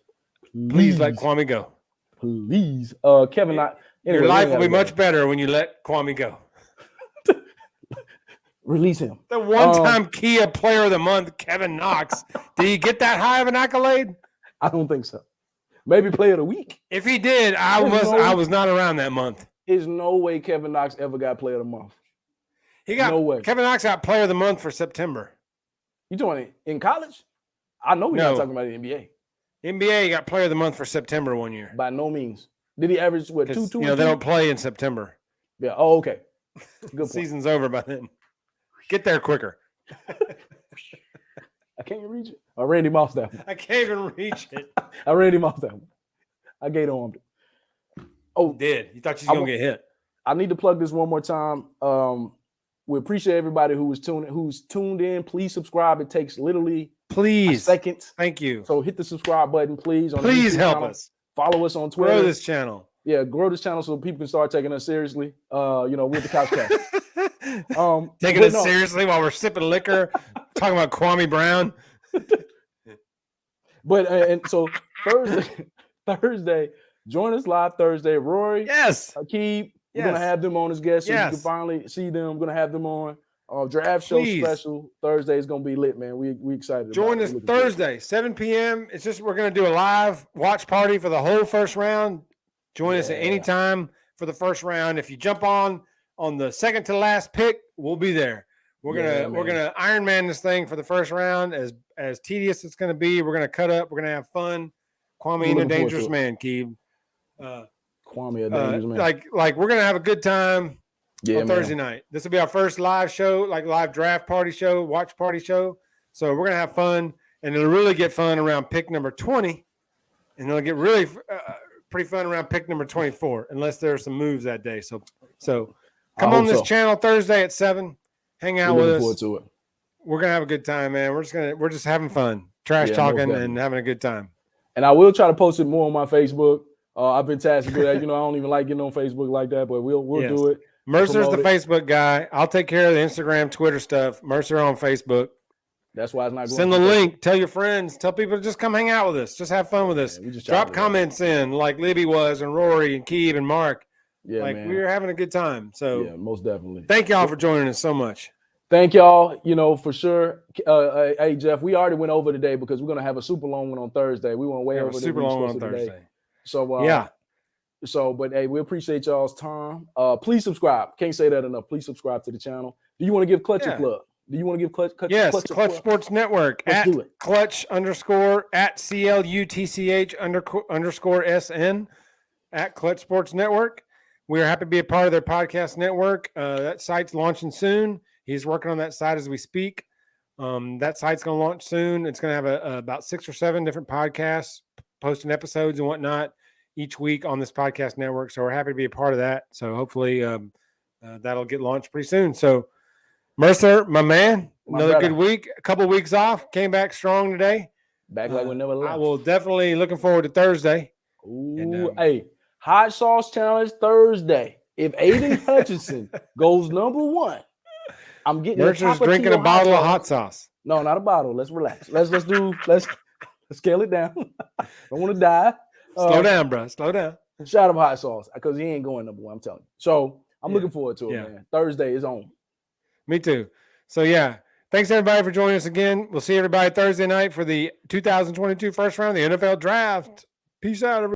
let Kwame go. Please. Kevin Knox. Anyway, your life will be much better when you let Kwame go. Release him. The one-time Kia Player of the Month, Kevin Knox. Did he get that high of an accolade? I don't think so. Maybe Player of the Week. If he did, I was not around that month. There's no way Kevin Knox ever got Player of the Month. No way. Kevin Knox got Player of the Month for September. You talking in college? I know we're not talking about the NBA. NBA got Player of the Month for September one year. By no means. Did he average what 2-2? They don't play in September. Yeah. Oh, okay. Good. Season's over by then. Get there quicker. I can't even reach it. I ran him off that one. I can't even reach it. I ran him off that one. I gate armed it. Oh, did you thought you was gonna get hit? I need to plug this one more time. We appreciate everybody who's tuned in. Please subscribe. It takes literally a second. Thank you. So hit the subscribe button, please. Please help us. Follow us on Twitter. Grow this channel. Yeah, grow this channel so people can start taking us seriously. With the Couch Cast. Taking it seriously while we're sipping liquor, talking about Kwame Brown. But and so Thursday, join us live Thursday. Rory, yes, Akeem, we're gonna have them on as guests, so yes. you can finally see them. We're gonna have them on. Draft show Please. special Thursday is gonna be lit, man. We excited. Join us Thursday, 7 p.m. It's just we're gonna do a live watch party for the whole first round. Join us at any time for the first round. If you jump on the second to last pick, we'll be there. We're gonna Iron Man this thing for the first round. As tedious it's gonna be, we're gonna cut up. We're gonna have fun. Kwame ain't a dangerous man, Keeb. Kwame a dangerous man. Like we're gonna have a good time on man. Thursday night. This will be our first live show, like live draft party show, watch party show. So we're gonna have fun, and it'll really get fun around pick number 20, and it'll get really pretty fun around pick number 24, unless there are some moves that day. So come on this channel Thursday at 7. Hang out with us. Forward to it. We're gonna have a good time, man. We're just having fun, trash talking, and having a good time. And I will try to post it more on my Facebook. I've been tasked to do that. I don't even like getting on Facebook like that, but we'll do it. Mercer's the Facebook guy. I'll take care of the Instagram, Twitter stuff. Mercer on Facebook. That's why it's not going. Send the link. Tell your friends. Tell people to just come hang out with us. Just have fun with us. Drop comments in like Libby was, and Rory, and Keeb, and Mark. Yeah, like we were having a good time. So most definitely. Thank y'all for joining us so much. Thank y'all. For sure. Hey Jeff, we already went over today because we're gonna have a super long one on Thursday. We went way over super long on Thursday. Today. So but hey, we appreciate y'all's time. Please subscribe. Can't say that enough. Please subscribe to the channel. Do you want to give Clutch a plug? Do you want to give Clutch? Yes, Clutch Sports Network at Clutch _ at CLUTCH _ SN at Clutch Sports Network. We are happy to be a part of their podcast network. That site's launching soon. He's working on that site as we speak. That site's going to launch soon. It's going to have about 6 or 7 different podcasts, posting episodes and whatnot each week on this podcast network. So we're happy to be a part of that. So hopefully that'll get launched pretty soon. So Mercer, my man, another good week. A couple of weeks off. Came back strong today. Back like we never left. I will definitely looking forward to Thursday. Ooh, hey, Hot Sauce Challenge Thursday. If Aiden Hutchinson goes number 1, I'm getting Mercer's drinking a bottle of hot sauce. No, not a bottle. Let's relax. Let's scale it down. Don't want to die. Slow down, bro. Slow down. Shot of hot sauce because he ain't going number 1. I'm telling you. So I'm looking forward to it, man. Thursday is on. Me too. So thanks everybody for joining us again. We'll see everybody Thursday night for the 2022 first round of the NFL Draft. Peace out, everybody.